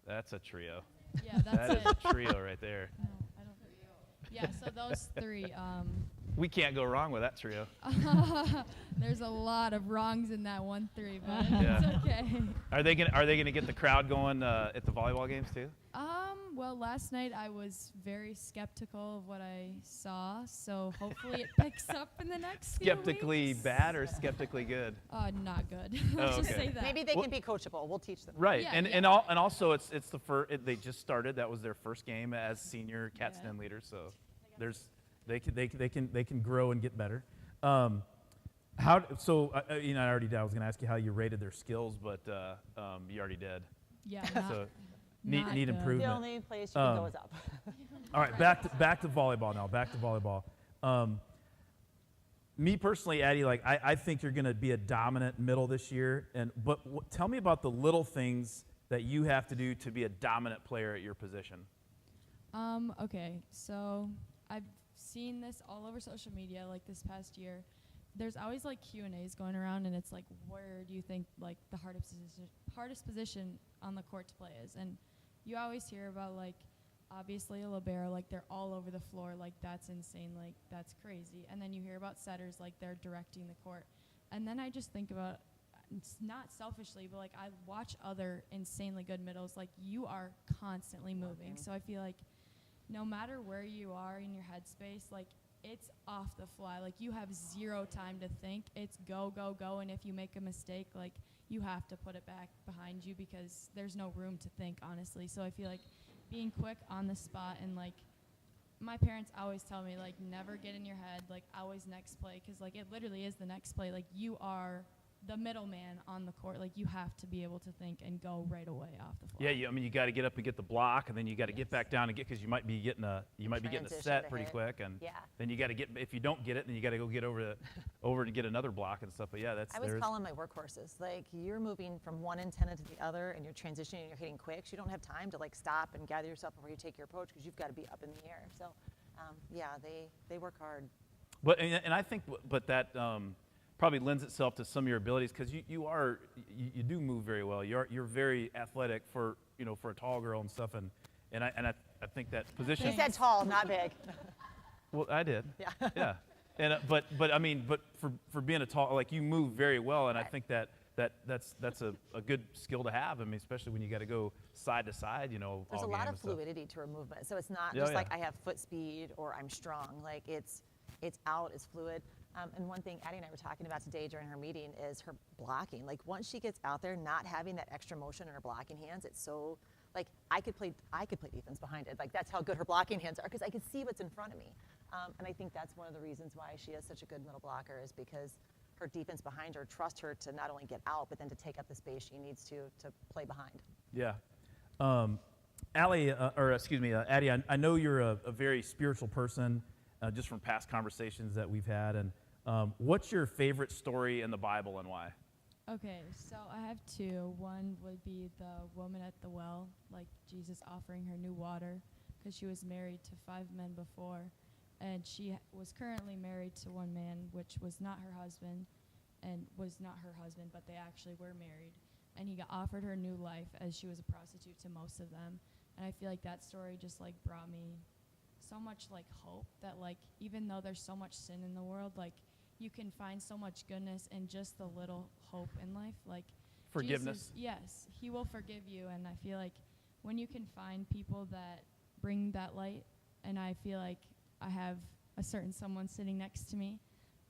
That's a trio. yeah, that's That it. is a trio right there. No, I don't. Yeah, so those three. We can't go wrong with that trio. There's a lot of wrongs in that 1-3, but Yeah. it's okay. Are they gonna get the crowd going at the volleyball games too? Well, last night I was very skeptical of what I saw, so hopefully it picks up in the next few Skeptically weeks. bad or skeptically good? Not good. Oh, Let's just okay. say that. Maybe they Well- can be coachable. We'll teach them. Right, Yeah, and yeah. and also it's the first. They just started. That was their first game as senior Cats Yeah. Den leaders. So they can grow and get better. I was going to ask you how you rated their skills, but you already did. Yeah. So need not good. The improvement. only place you can go is up. All right, back to volleyball now. Back to volleyball. Me personally, Addie, I think you're going to be a dominant middle this year. But tell me about the little things that you have to do to be a dominant player at your position. Okay, so I've seen this all over social media like this past year. There's always like Q&As going around, and it's like, where do you think like the hardest position on the court to play is? And you always hear about like, obviously a libero, like they're all over the floor, like that's insane, like that's crazy. And then you hear about setters, like they're directing the court. And then I just think about, it's not selfishly, but like I watch other insanely good middles, like you are constantly moving. So I feel like no matter where you are in your headspace, like it's off the fly. Like you have zero time to think. It's go, go, go. And if you make a mistake, like you have to put it back behind you because there's no room to think, honestly. So I feel like being quick on the spot, and like my parents always tell me, like never get in your head, like always next play, because like it literally is the next play. Like you are the middleman on the court. Like you have to be able to think and go right away off the fly. Yeah, you got to get up and get the block, and then you got to get back down and get, because you might be getting a Transition set to pretty hit. quick, and Yeah. then you got to get, if you don't get it, then you got to go get over to get another block and stuff. But yeah, I always call them my workhorses. Like you're moving from one antenna to the other, and you're transitioning and you're hitting quick. So you don't have time to like stop and gather yourself before you take your approach because you've got to be up in the air. So yeah, they work hard. But and I think, but that probably lends itself to some of your abilities, because you do move very well. You're very athletic for a tall girl and stuff, and I think that position. He said tall, not big. Well, I did. Yeah. Yeah. And but for being a tall, like you move very well, and I think that's a good skill to have. I mean, especially when you got to go side to side, There's all a game lot and of stuff. fluidity to her movement. So it's not Yeah, just yeah. like I have foot speed or I'm strong. Like it's out, it's fluid. And one thing Addie and I were talking about today during her meeting is her blocking. Like once she gets out there, not having that extra motion in her blocking hands, it's so, like I could play defense behind it. Like that's how good her blocking hands are, because I could see what's in front of me. And I think that's one of the reasons why she is such a good middle blocker, is because her defense behind her trusts her to not only get out, but then to take up the space she needs to play behind. Yeah. Addie, I know you're a very spiritual person, just from past conversations that we've had. And what's your favorite story in the Bible and why? Okay, so I have two. One would be the woman at the well, like Jesus offering her new water, because she was married to 5 men before, and she was currently married to one man, which was not her husband, but they actually were married. And he got offered her new life, as she was a prostitute to most of them. And I feel like that story just like brought me so much like hope that like even though there's so much sin in the world, like you can find so much goodness in just the little hope in life. Like Forgiveness. Jesus, yes, he will forgive you. And I feel like when you can find people that bring that light, and I feel like I have a certain someone sitting next to me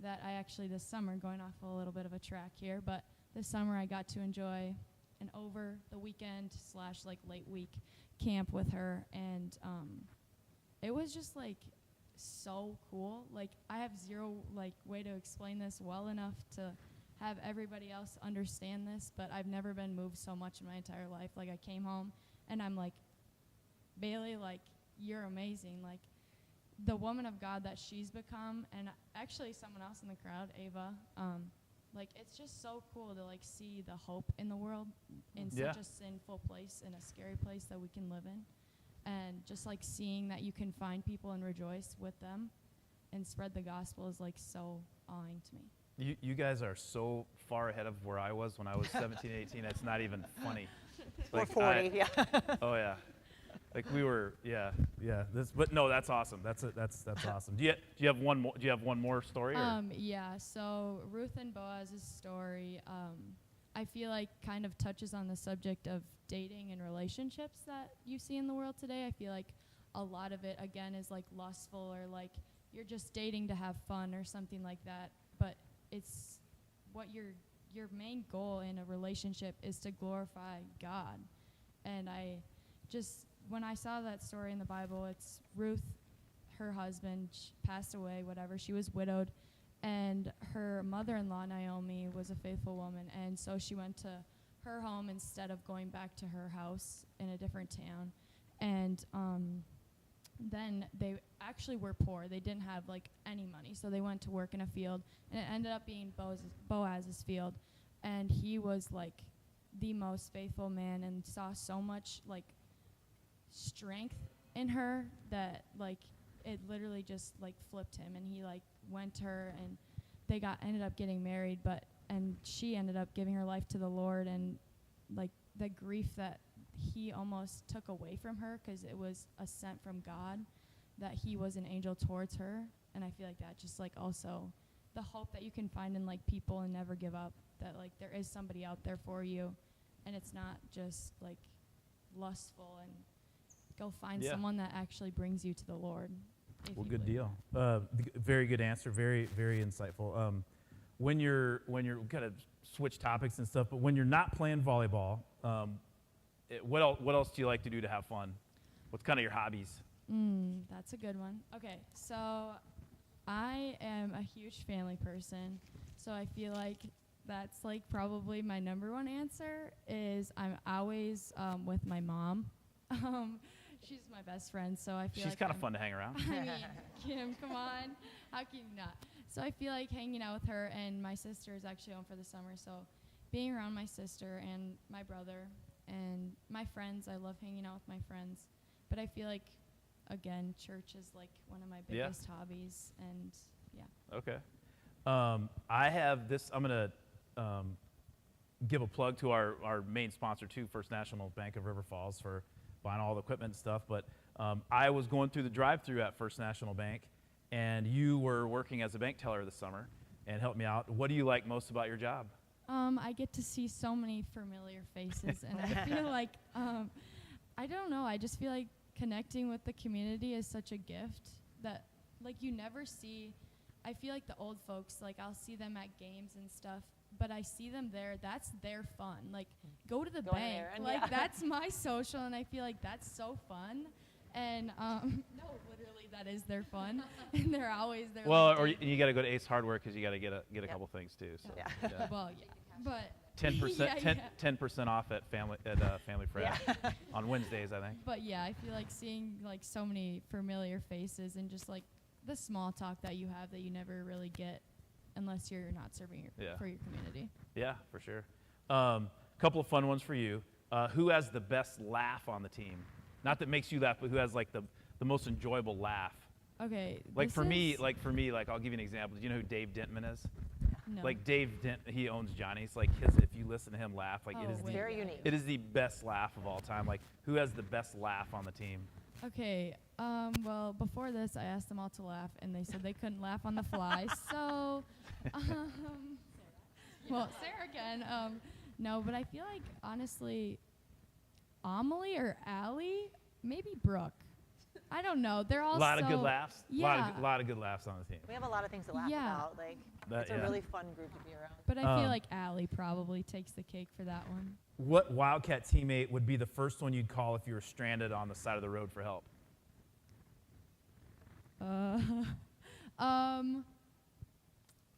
that I actually this summer, going off a little bit of a track here, but this summer I got to enjoy an over the weekend / like late week camp with her, and it was just like so cool. Like I have zero like way to explain this well enough to have everybody else understand this, but I've never been moved so much in my entire life. Like I came home and I'm like, Bailey, like you're amazing. Like the woman of God that she's become, and actually someone else in the crowd, Ava, like it's just so cool to like see the hope in the world in such a sinful place, in a scary place that we can live in, and just like seeing that you can find people and rejoice with them and spread the gospel is like so awing to me. You guys are so far ahead of where I was when I was 17, 18. It's not even funny. Or 40, yeah. Oh yeah, like we were, yeah. But no, that's awesome. That's awesome. Do you have one more? Do you have one more story? Yeah. So Ruth and Boaz's story, I feel like kind of touches on the subject of dating and relationships that you see in the world today. I feel like a lot of it again is like lustful, or like you're just dating to have fun or something like that. But it's what your main goal in a relationship is to glorify God. And I just, when I saw that story in the Bible, it's Ruth, her husband passed away, whatever, she was widowed, and her mother-in-law, Naomi, was a faithful woman, and so she went to her home instead of going back to her house in a different town. And then they actually were poor. They didn't have like any money, so they went to work in a field, and it ended up being Boaz's field, and he was like the most faithful man and saw so much like strength in her that like it literally just like flipped him, and he like went to her, and they ended up getting married, and she ended up giving her life to the Lord, and like the grief that he almost took away from her, because it was a sent from God that he was an angel towards her. And I feel like that just like also the hope that you can find in like people and never give up, that like there is somebody out there for you, and it's not just like lustful, and go find someone that actually brings you to the Lord. Well, good deal. Very good answer. Very, very insightful. When you're kind of switch topics and stuff, but when you're not playing volleyball, what else do you like to do to have fun? What's kind of your hobbies? That's a good one. Okay, so I am a huge family person, so I feel like that's like probably my number one answer is I'm always with my mom. She's my best friend, so I feel like she's kind of fun to hang around. I mean, Kim, come on, how can you not? So I feel like hanging out with her, and my sister is actually home for the summer, so being around my sister and my brother and my friends, I love hanging out with my friends. But I feel like, again, church is like one of my biggest hobbies, and yeah. Okay. I have this, I'm going to give a plug to our main sponsor too, First National Bank of River Falls, for buying all the equipment and stuff. But I was going through the drive-thru at First National Bank, and you were working as a bank teller this summer and helped me out. What do you like most about your job? I get to see so many familiar faces, and I feel like, I don't know, I just feel like connecting with the community is such a gift that, like, you never see. I feel like the old folks, like, I'll see them at games and stuff, but I see them there, that's their fun. Like, go to the bank. Like, that's my social, and I feel like that's so fun. And, no, literally, that is their fun. And they're always there. Well, like, or you got to go to Ace Hardware because you got to get a couple things too. So. Yeah. Well, yeah. But 10% 10% off at Family Fresh on Wednesdays, I think. But yeah, I feel like seeing like so many familiar faces and just like the small talk that you have that you never really get unless you're not serving for your community. Yeah, for sure. Couple of fun ones for you. Who has the best laugh on the team? Not that makes you laugh, but who has like the most enjoyable laugh? Okay. Like for me, I'll give you an example. Do you know who Dave Dentman is? No. Like Dave Dent, he owns Johnny's. Like if you listen to him laugh, like very unique. It is the best laugh of all time. Like who has the best laugh on the team? Okay. Well, before this, I asked them all to laugh, and they said they couldn't laugh on the fly. So, well, Sarah can. No, but I feel like honestly, Amelie or Allie, maybe Brooke. I don't know. They're all A lot of so- good laughs. Yeah. Lot of good laughs on the team. We have a lot of things to laugh Yeah. about. Like, That- it's a yeah. really fun group to be around. But I feel like Allie probably takes the cake for that one. What Wildcat teammate would be the first one you'd call if you were stranded on the side of the road for help?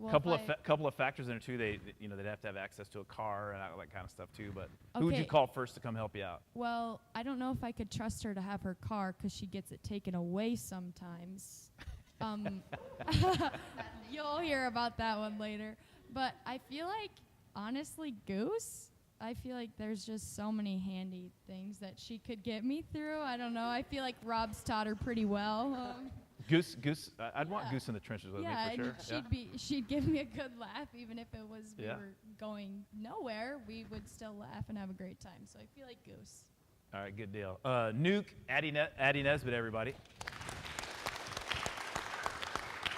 Well, Couple if of factors in there too. They'd have to have access to a car and all that kind of stuff too. But who would you Okay. call first to come help you out? Well, I don't know if I could trust her to have her car because she gets it taken away sometimes. You'll hear about that one later. But I feel like, honestly, Goose, I feel like there's just so many handy things that she could get me through. I don't know. I feel like Rob's taught her pretty well. Goose. I'd want Yeah. Goose in the trenches with Yeah, me for sure. and she'd give me a good laugh, even if it was we Yeah. were going nowhere. We would still laugh and have a great time. So I feel like Goose. All right, good deal. Nuke, Addie Nesbitt, everybody.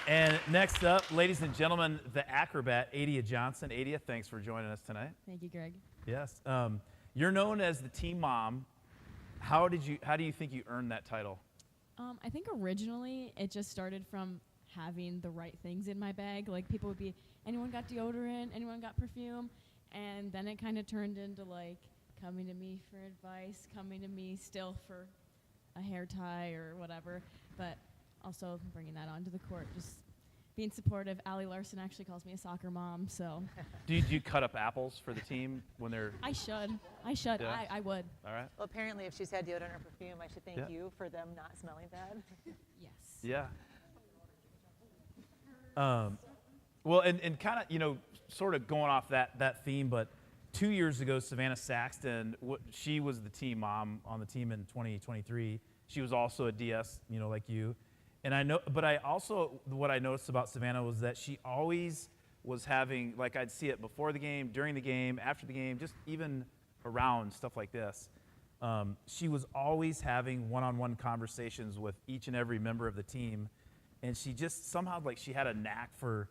And next up, ladies and gentlemen, the acrobat, Adia Johnson. Adia, thanks for joining us tonight. Thank you, Greg. Yes. You're known as the team mom. How do you think you earned that title? I think originally it just started from having the right things in my bag. Like people would be, anyone got deodorant, anyone got perfume, and then it kind of turned into like coming to me for advice, coming to me still for a hair tie or whatever, but also bringing that onto the court, just being supportive. Allie Larson actually calls me a soccer mom, so. Do you cut up apples for the team when they're? I should. Yeah. I would. All right. Well, apparently, if she's had deodorant or perfume, I should thank Yeah. you for them not smelling bad. Yes. Yeah. Well, and kind of, sort of going off that theme, but 2 years ago, Savannah Saxton, she was the team mom on the team in 2023. She was also a DS, like you. And what I noticed about Savannah was that she always was having, like I'd see it before the game, during the game, after the game, just even around stuff like this. She was always having one-on-one conversations with each and every member of the team. And she just somehow, like, she had a knack for,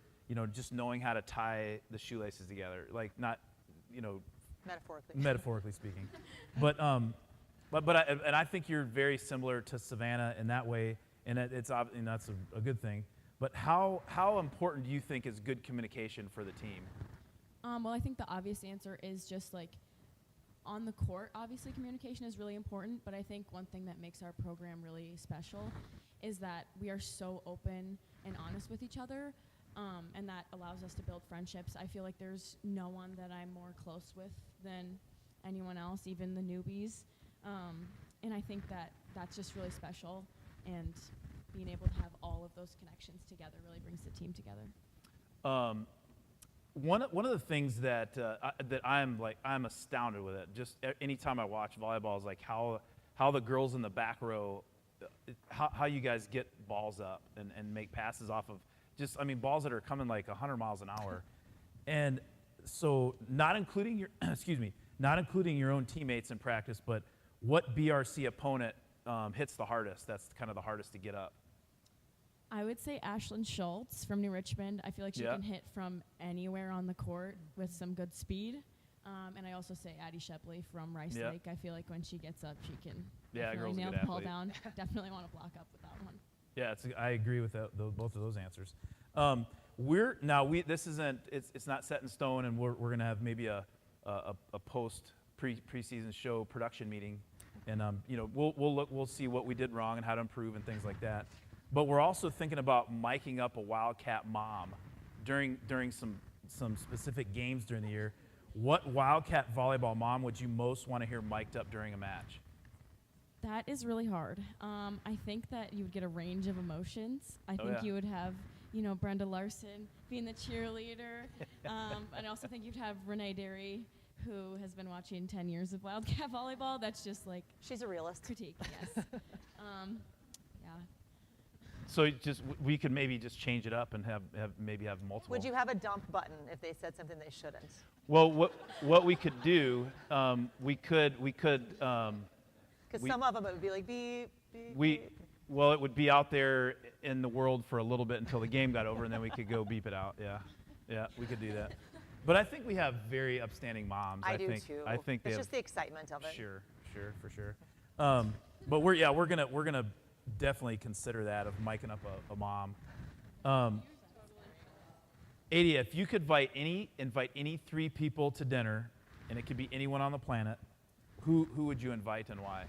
just knowing how to tie the shoelaces together. Like, not, metaphorically speaking. But I think you're very similar to Savannah in that way, and that's a good thing. But how important do you think is good communication for the team? Well, I think the obvious answer is just like on the court, obviously communication is really important, but I think one thing that makes our program really special is that we are so open and honest with each other, and that allows us to build friendships. I feel like there's no one that I'm more close with than anyone else, even the newbies. And I think that that's just really special, and being able to have all of those connections together really brings the team together. One of the things that I'm astounded with it. Just anytime I watch volleyball is like how the girls in the back row, how you guys get balls up and make passes off of balls that are coming like 100 miles an hour, and so not including your own teammates in practice, but what BRC opponent hits the hardest? That's kind of the hardest to get up. I would say Ashlyn Schultz from New Richmond. I feel like she can hit from anywhere on the court with some good speed. And I also say Addie Shepley from Rice Lake. I feel like when she gets up, she can definitely nail the ball down. Definitely want to block up with that one. Yeah, I agree with both of those answers. It's not set in stone, and we're going to have maybe a post preseason show production meeting, and we'll see what we did wrong and how to improve and things like that. But we're also thinking about miking up a Wildcat mom during some specific games during the year. What Wildcat volleyball mom would you most want to hear mic'd up during a match? That is really hard. I think that you would get a range of emotions. I think you would have, Brenda Larson being the cheerleader. And I also think you'd have Renee Derry, who has been watching 10 years of Wildcat volleyball. That's just like... She's a realist. Critique, yes. Yeah. So we could maybe just change it up and have multiple. Would you have a dump button if they said something they shouldn't? Well, what we could do, we could Because some of them it would be like beep, beep, We, beep. well, it would be out there in the world for a little bit until the game got over, and then we could go beep it out. Yeah, we could do that. But I think we have very upstanding moms. I do think, too. I think they it's have, just the excitement of it. Sure, for sure. But we're gonna definitely consider that of miking up a mom. Adia, if you could invite any 3 people to dinner, and it could be anyone on the planet, who would you invite and why?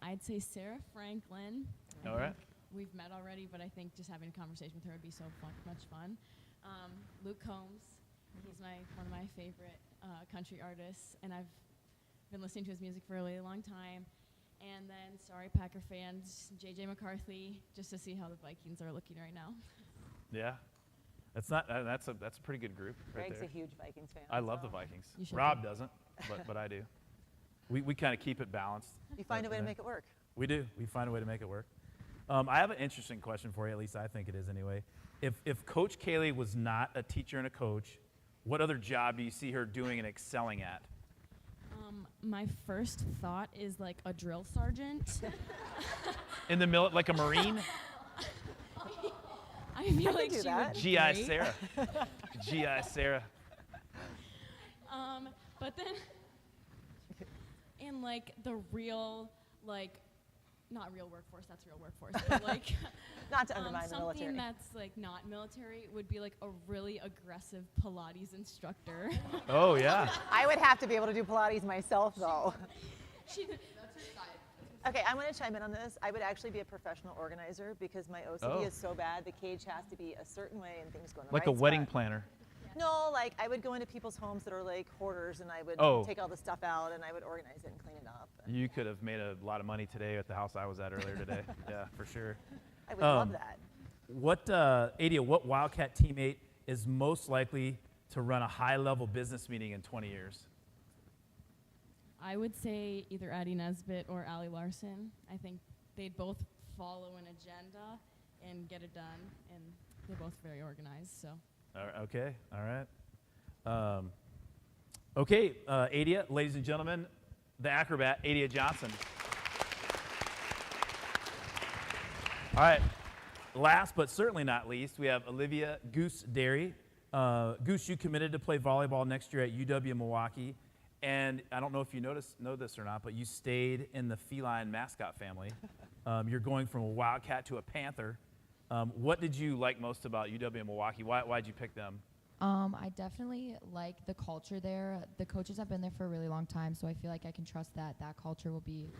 I'd say Sarah Franklin. All right. We've met already, but I think just having a conversation with her would be so much fun. Luke Combs, he's one of my favorite country artists, and I've been listening to his music for a really long time. And then, sorry, Packer fans, J.J. McCarthy, just to see how the Vikings are looking right now. Yeah, that's a pretty good group right Greg's there. a huge Vikings fan. I love so the Vikings. You should Rob be. doesn't, but I do. We kind of keep it balanced. You find a way to make it work. We do. We find a way to make it work. I have an interesting question for you. At least I think it is anyway. If Coach Kaylee was not a teacher and a coach, what other job do you see her doing and excelling at? My first thought is like a drill sergeant. In the like a Marine? I feel like do she that. would be GI great. Sarah. GI Sarah. But then, in like the real, like, not real workforce, that's real workforce, but like, Not to undermine the something military. that's like not military would be like a really aggressive Pilates instructor. Oh, yeah. I would have to be able to do Pilates myself, though. She, Okay, I'm going to chime in on this. I would actually be a professional organizer because my OCD Oh. is so bad. The cage has to be a certain way and things go in the Like right a wedding spot. planner. No, like I would go into people's homes that are like hoarders and I would Oh. take all the stuff out and I would organize it and clean it up. And You could have made a lot of money today at the house I was at earlier today. Yeah, for sure. I would love that. What, Adia, what Wildcat teammate is most likely to run a high-level business meeting in 20 years? I would say either Addie Nesbitt or Allie Larson. I think they'd both follow an agenda and get it done, and they're both very organized. So. Okay, all right. Okay, Adia, ladies and gentlemen, the acrobat, Adia Johnson. All right, last but certainly not least, we have Olivia Goose Derry. Goose, you committed to play volleyball next year at UW-Milwaukee, and I don't know if you know this or not, but you stayed in the feline mascot family. You're going from a Wildcat to a Panther. What did you like most about UW-Milwaukee? Why'd you pick them? I definitely like the culture there. The coaches have been there for a really long time, so I feel like I can trust that culture will be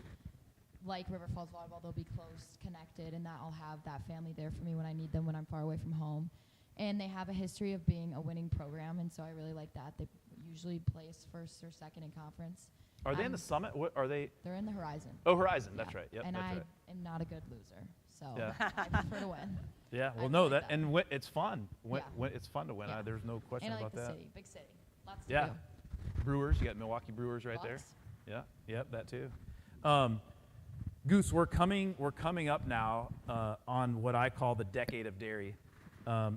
like River Falls Volleyball. They'll be close, connected, and that I'll have that family there for me when I need them when I'm far away from home. And they have a history of being a winning program, and so I really like that. They usually place first or second in conference. Are they in the Summit? What are they? They're in the Horizon. Oh, Horizon. Yeah. That's right. Yep, and that's I right. am not a good loser, so Yeah. I prefer to win. Yeah. Well, I no, like that that. and it's fun. Yeah. It's fun to win. Yeah. There's no question And I like about the that. city, big city, lots to Yeah. do. Brewers. You got Milwaukee Brewers right there. Bucks. Yeah. Yep. That too. Goose, we're coming up now on what I call the decade of dairy.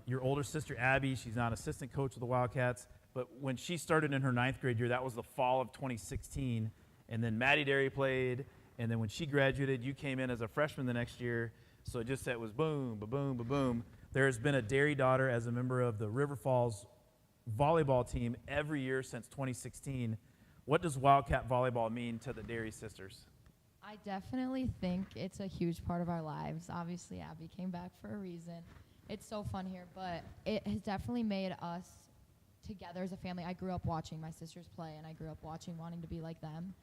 Your older sister Abby, she's not assistant coach of the Wildcats, but when she started in her 9th grade year, that was the fall of 2016, and then Maddie Derry played, and then when she graduated, you came in as a freshman the next year. So it just said it was boom, ba-boom, ba-boom. There has been a Derry daughter as a member of the River Falls volleyball team every year since 2016. What does Wildcat volleyball mean to the Derry sisters? I definitely think it's a huge part of our lives. Obviously, Abby came back for a reason. It's so fun here, but it has definitely made us together as a family. I grew up watching my sisters play, and I grew up wanting to be like them.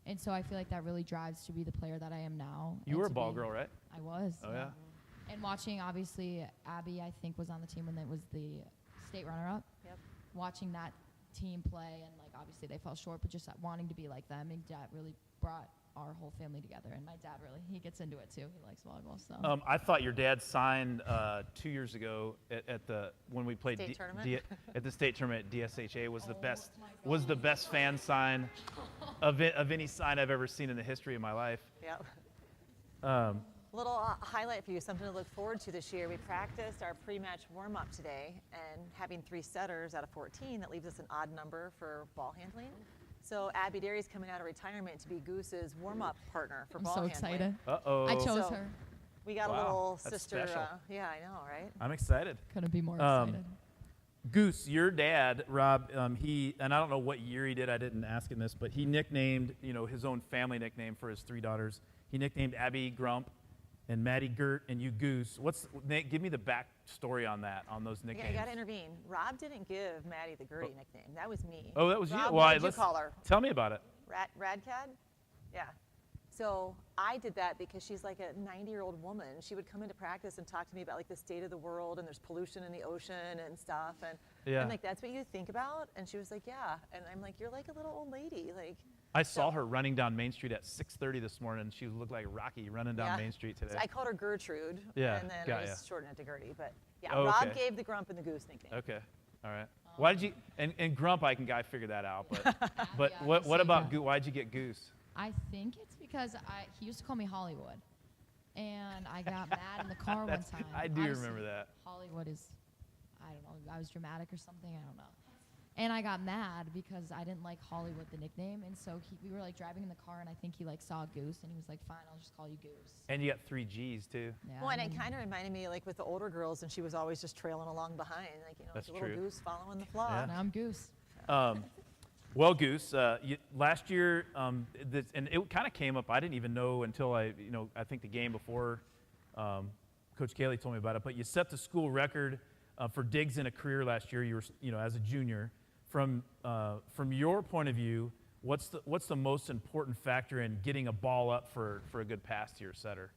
And so I feel like that really drives to be the player that I am now. You and were a to ball be- girl, right? I was. Oh, yeah? And watching, obviously, Abby, I think, was on the team when it was the state runner-up. Yep. Watching that team play, and, like, obviously they fell short, but just wanting to be like them, and that really brought our whole family together. And my dad really, he gets into it, too. He likes volleyball, so. I thought your dad signed 2 years ago when we played State tournament? at the state tournament at DSHA was the best fan sign of any sign I've ever seen in the history of my life. Yep. Um, Little highlight for you, something to look forward to this year. We practiced our pre-match warm-up today, and having 3 setters out of 14, that leaves us an odd number for ball handling. So Abby Derry's coming out of retirement to be Goose's warm-up partner for I'm ball so handling. excited. Uh-oh. I chose So- her. We got a Wow, little that's sister. special. Yeah, I know, right? I'm excited. Couldn't be more Um, excited. Goose, your dad, Rob, he, and I don't know what year he did, I didn't ask him this, but he nicknamed, his own family nickname for his 3 daughters. He nicknamed Abby Grump and Maddie Gert and you Goose. Give me the backstory on that, on those nicknames. I got to intervene. Rob didn't give Maddie the Gertie nickname. That was me. Oh, that was Rob, you? what did you call her? Tell me about it. Radcad? Yeah. So I did that because she's like a 90-year-old woman. She would come into practice and talk to me about like the state of the world and there's pollution in the ocean and stuff. And Yeah. I'm like, that's what you think about? And she was like, yeah. And I'm like, you're like a little old lady. Like, I saw her running down Main Street at 6:30 this morning. She looked like Rocky running down Yeah. Main Street today. so I called her Gertrude. Yeah, And then got I ya. just shortened it to Gertie. But yeah, Oh, Rob okay. gave the Grump and the Goose nickname. Okay, all right. Why did you, and Grump, I can figure that out, but, but Yeah, what so about, yeah. why'd you get Goose? I think it's because he used to call me Hollywood, and I got mad in the car one That's- time. I do Obviously, remember that. Hollywood is, I don't know, I was dramatic or something, I don't know. And I got mad because I didn't like Hollywood, the nickname, and so we were like driving in the car, and I think he like saw Goose, and he was like, fine, I'll just call you Goose. And you got 3 G's too. Yeah, Well, and it then- kind of reminded me like with the older girls, and she was always just trailing along behind, like That's the little true. goose following the flock. Yeah. Now I'm Goose. Well, Goose, last year, and it kind of came up. I didn't even know until I think the game before Coach Cayley told me about it. But you set the school record for digs in a career last year. You were, as a junior. From your point of view, what's the most important factor in getting a ball up for a good pass to your setter?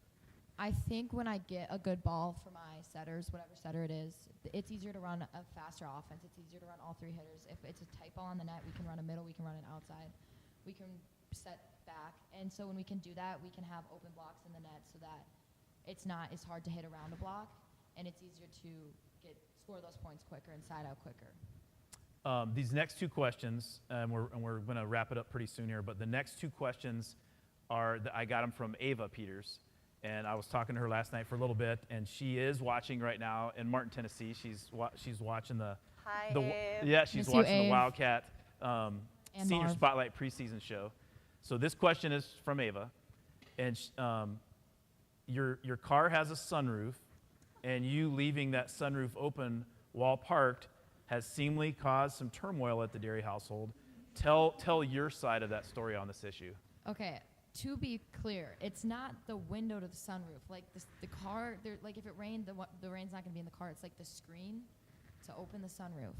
I think when I get a good ball for my setters, whatever setter it is, it's easier to run a faster offense. It's easier to run all 3 hitters. If it's a tight ball on the net, we can run a middle, we can run an outside. We can set back. And so when we can do that, we can have open blocks in the net so that it's not as hard to hit around a block, and it's easier to score those points quicker and side out quicker. These next 2 questions, and we're going to wrap it up pretty soon here, but the next 2 questions I got them from Ava Peters. And I was talking to her last night for a little bit, and she is watching right now in Martin, Tennessee. She's watching Hi, the Abe. yeah, she's Miss you, watching the Abe. Wildcat Senior Marv. Spotlight preseason show. So this question is from Ava, and your car has a sunroof, and you leaving that sunroof open while parked has seemingly caused some turmoil at the Derry household. Tell your side of that story on this issue. Okay, to be clear, it's not the window to the sunroof. Like the car, like if it rained, the rain's not going to be in the car. It's like the screen to open the sunroof.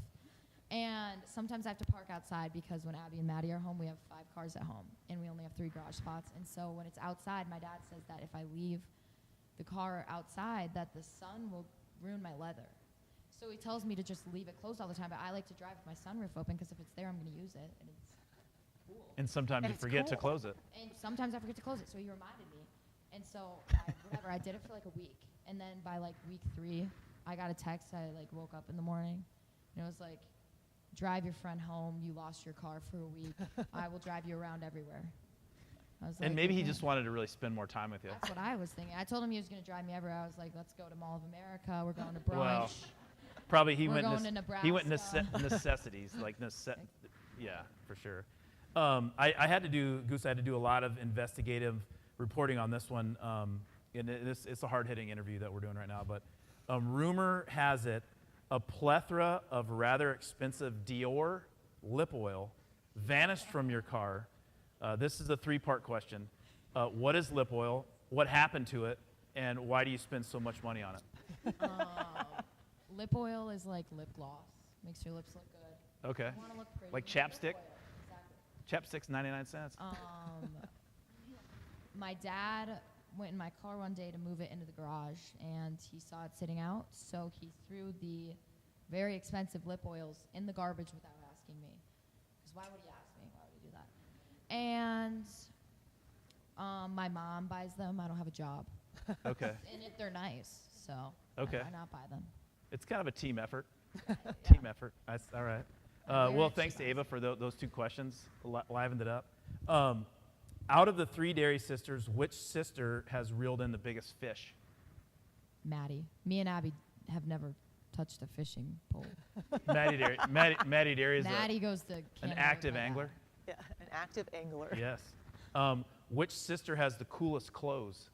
And sometimes I have to park outside because when Abby and Maddie are home, we have 5 cars at home, and we only have 3 garage spots. And so when it's outside, my dad says that if I leave the car outside, that the sun will ruin my leather. So he tells me to just leave it closed all the time, but I like to drive with my sunroof open because if it's there, I'm going to use it, and it's cool. And sometimes And you it's forget to cool. close it. And sometimes I forget to close it, so he reminded me. And so, I did it for like a week. And then by like week 3, I got a text. I like woke up in the morning, and it was like, drive your friend home. You lost your car for a week. I will drive you around everywhere. I was like, And maybe he okay. just wanted to really spend more time with you. That's what I was thinking. I told him he was going to drive me everywhere. I was like, let's go to Mall of America. We're going to brunch. Well, probably he We're went. going to He went Nebraska. necessities, like yeah, for sure. I had to do Goose. I had to do a lot of investigative reporting on this one, and it's a hard-hitting interview that we're doing right now. But rumor has it, a plethora of rather expensive Dior lip oil vanished from your car. This is a 3-part question. What is lip oil? What happened to it? And why do you spend so much money on it? Lip oil is like lip gloss. Makes your lips look good. Okay. You want to look pretty. Like you need lip chapstick? oil. Exactly. Chapstick's 99 cents. My dad went in my car one day to move it into the garage, and he saw it sitting out, so he threw the very expensive lip oils in the garbage without asking me. Because why would he ask me? Why would he do that? And my mom buys them. I don't have a job. Okay. And they're nice, so Okay. why not buy them? It's kind of a team effort. Team effort. That's all right. Very Well, thanks to cheap. Ava for those 2 questions. Livened it up. Out of the 3 Dairy sisters, which sister has reeled in the biggest fish? Maddie. Me and Abby have never touched a fishing pole. Maddie Dairy. Maddie Dairy is Maddie goes to an Canada active with my dad. angler. Yeah, an active angler. Yes. Which sister has the coolest clothes?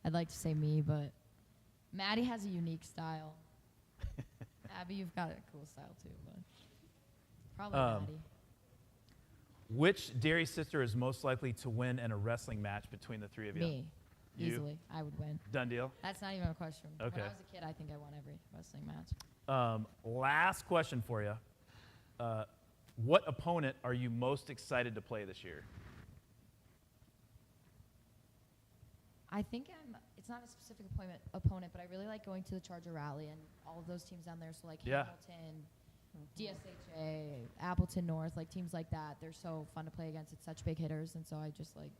I'd like to say me, but Maddie has a unique style. Abby, you've got a cool style too, but probably Maddie. Which dairy sister is most likely to win in a wrestling match between the three of you? Me. You? Easily. I would win. Done deal? That's not even a question. Okay. When I was a kid, I think I won every wrestling match. Last question for you. What opponent are you most excited to play this year? I think it's not a specific opponent, but I really like going to the Charger Rally and all of those teams down there. So like Yeah. Hamilton, DSHA, Appleton North, like teams like that. They're so fun to play against. It's such big hitters, and so I just like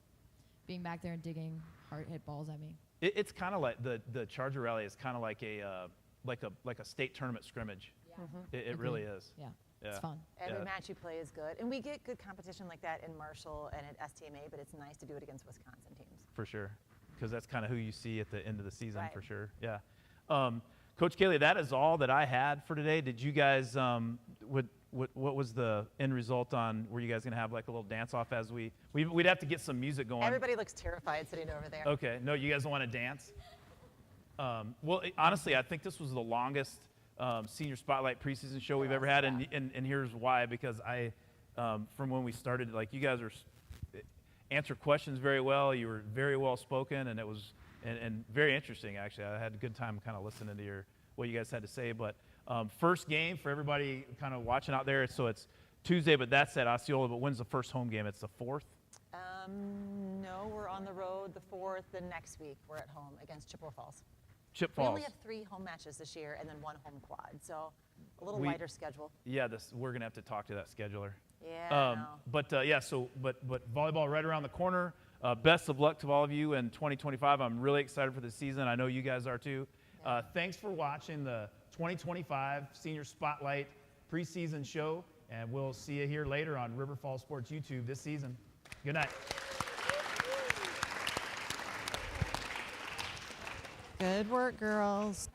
being back there and digging hard hit balls at me. It's kind of like the Charger Rally is kind of like a state tournament scrimmage. Yeah. It really is. Yeah. Yeah. It's fun. Every match you play is good. And we get good competition like that in Marshall and at STMA, but it's nice to do it against Wisconsin teams. For sure, because that's kind of who you see at the end of the season, Right. for sure. Yeah. Coach Kaylee, that is all that I had for today. Did you guys, what was the end result on, were you guys going to have like a little dance-off as we'd have to get some music going. Everybody looks terrified sitting over there. Okay. No, you guys don't want to dance? Well, honestly, I think this was the longest senior spotlight preseason show we've ever had, and here's why. Because from when we started, like you guys answered questions very well. You were very well spoken, and it was and very interesting. Actually, I had a good time kind of listening to what you guys had to say. But first game for everybody kind of watching out there. So it's Tuesday. But that said, Osceola. But when's the first home game? It's the 4th. No, we're on the road the 4th. The next week we're at home against Chippewa Falls. Chip We Falls. only have 3 home matches this year and then 1 home quad, so a little lighter schedule. Yeah, we're gonna have to talk to that scheduler. Yeah. I know. But volleyball right around the corner. Best of luck to all of you in 2025. I'm really excited for the season. I know you guys are too. Thanks for watching the 2025 Senior Spotlight preseason show, and we'll see you here later on River Falls Sports YouTube this season. Good night. Good work, girls.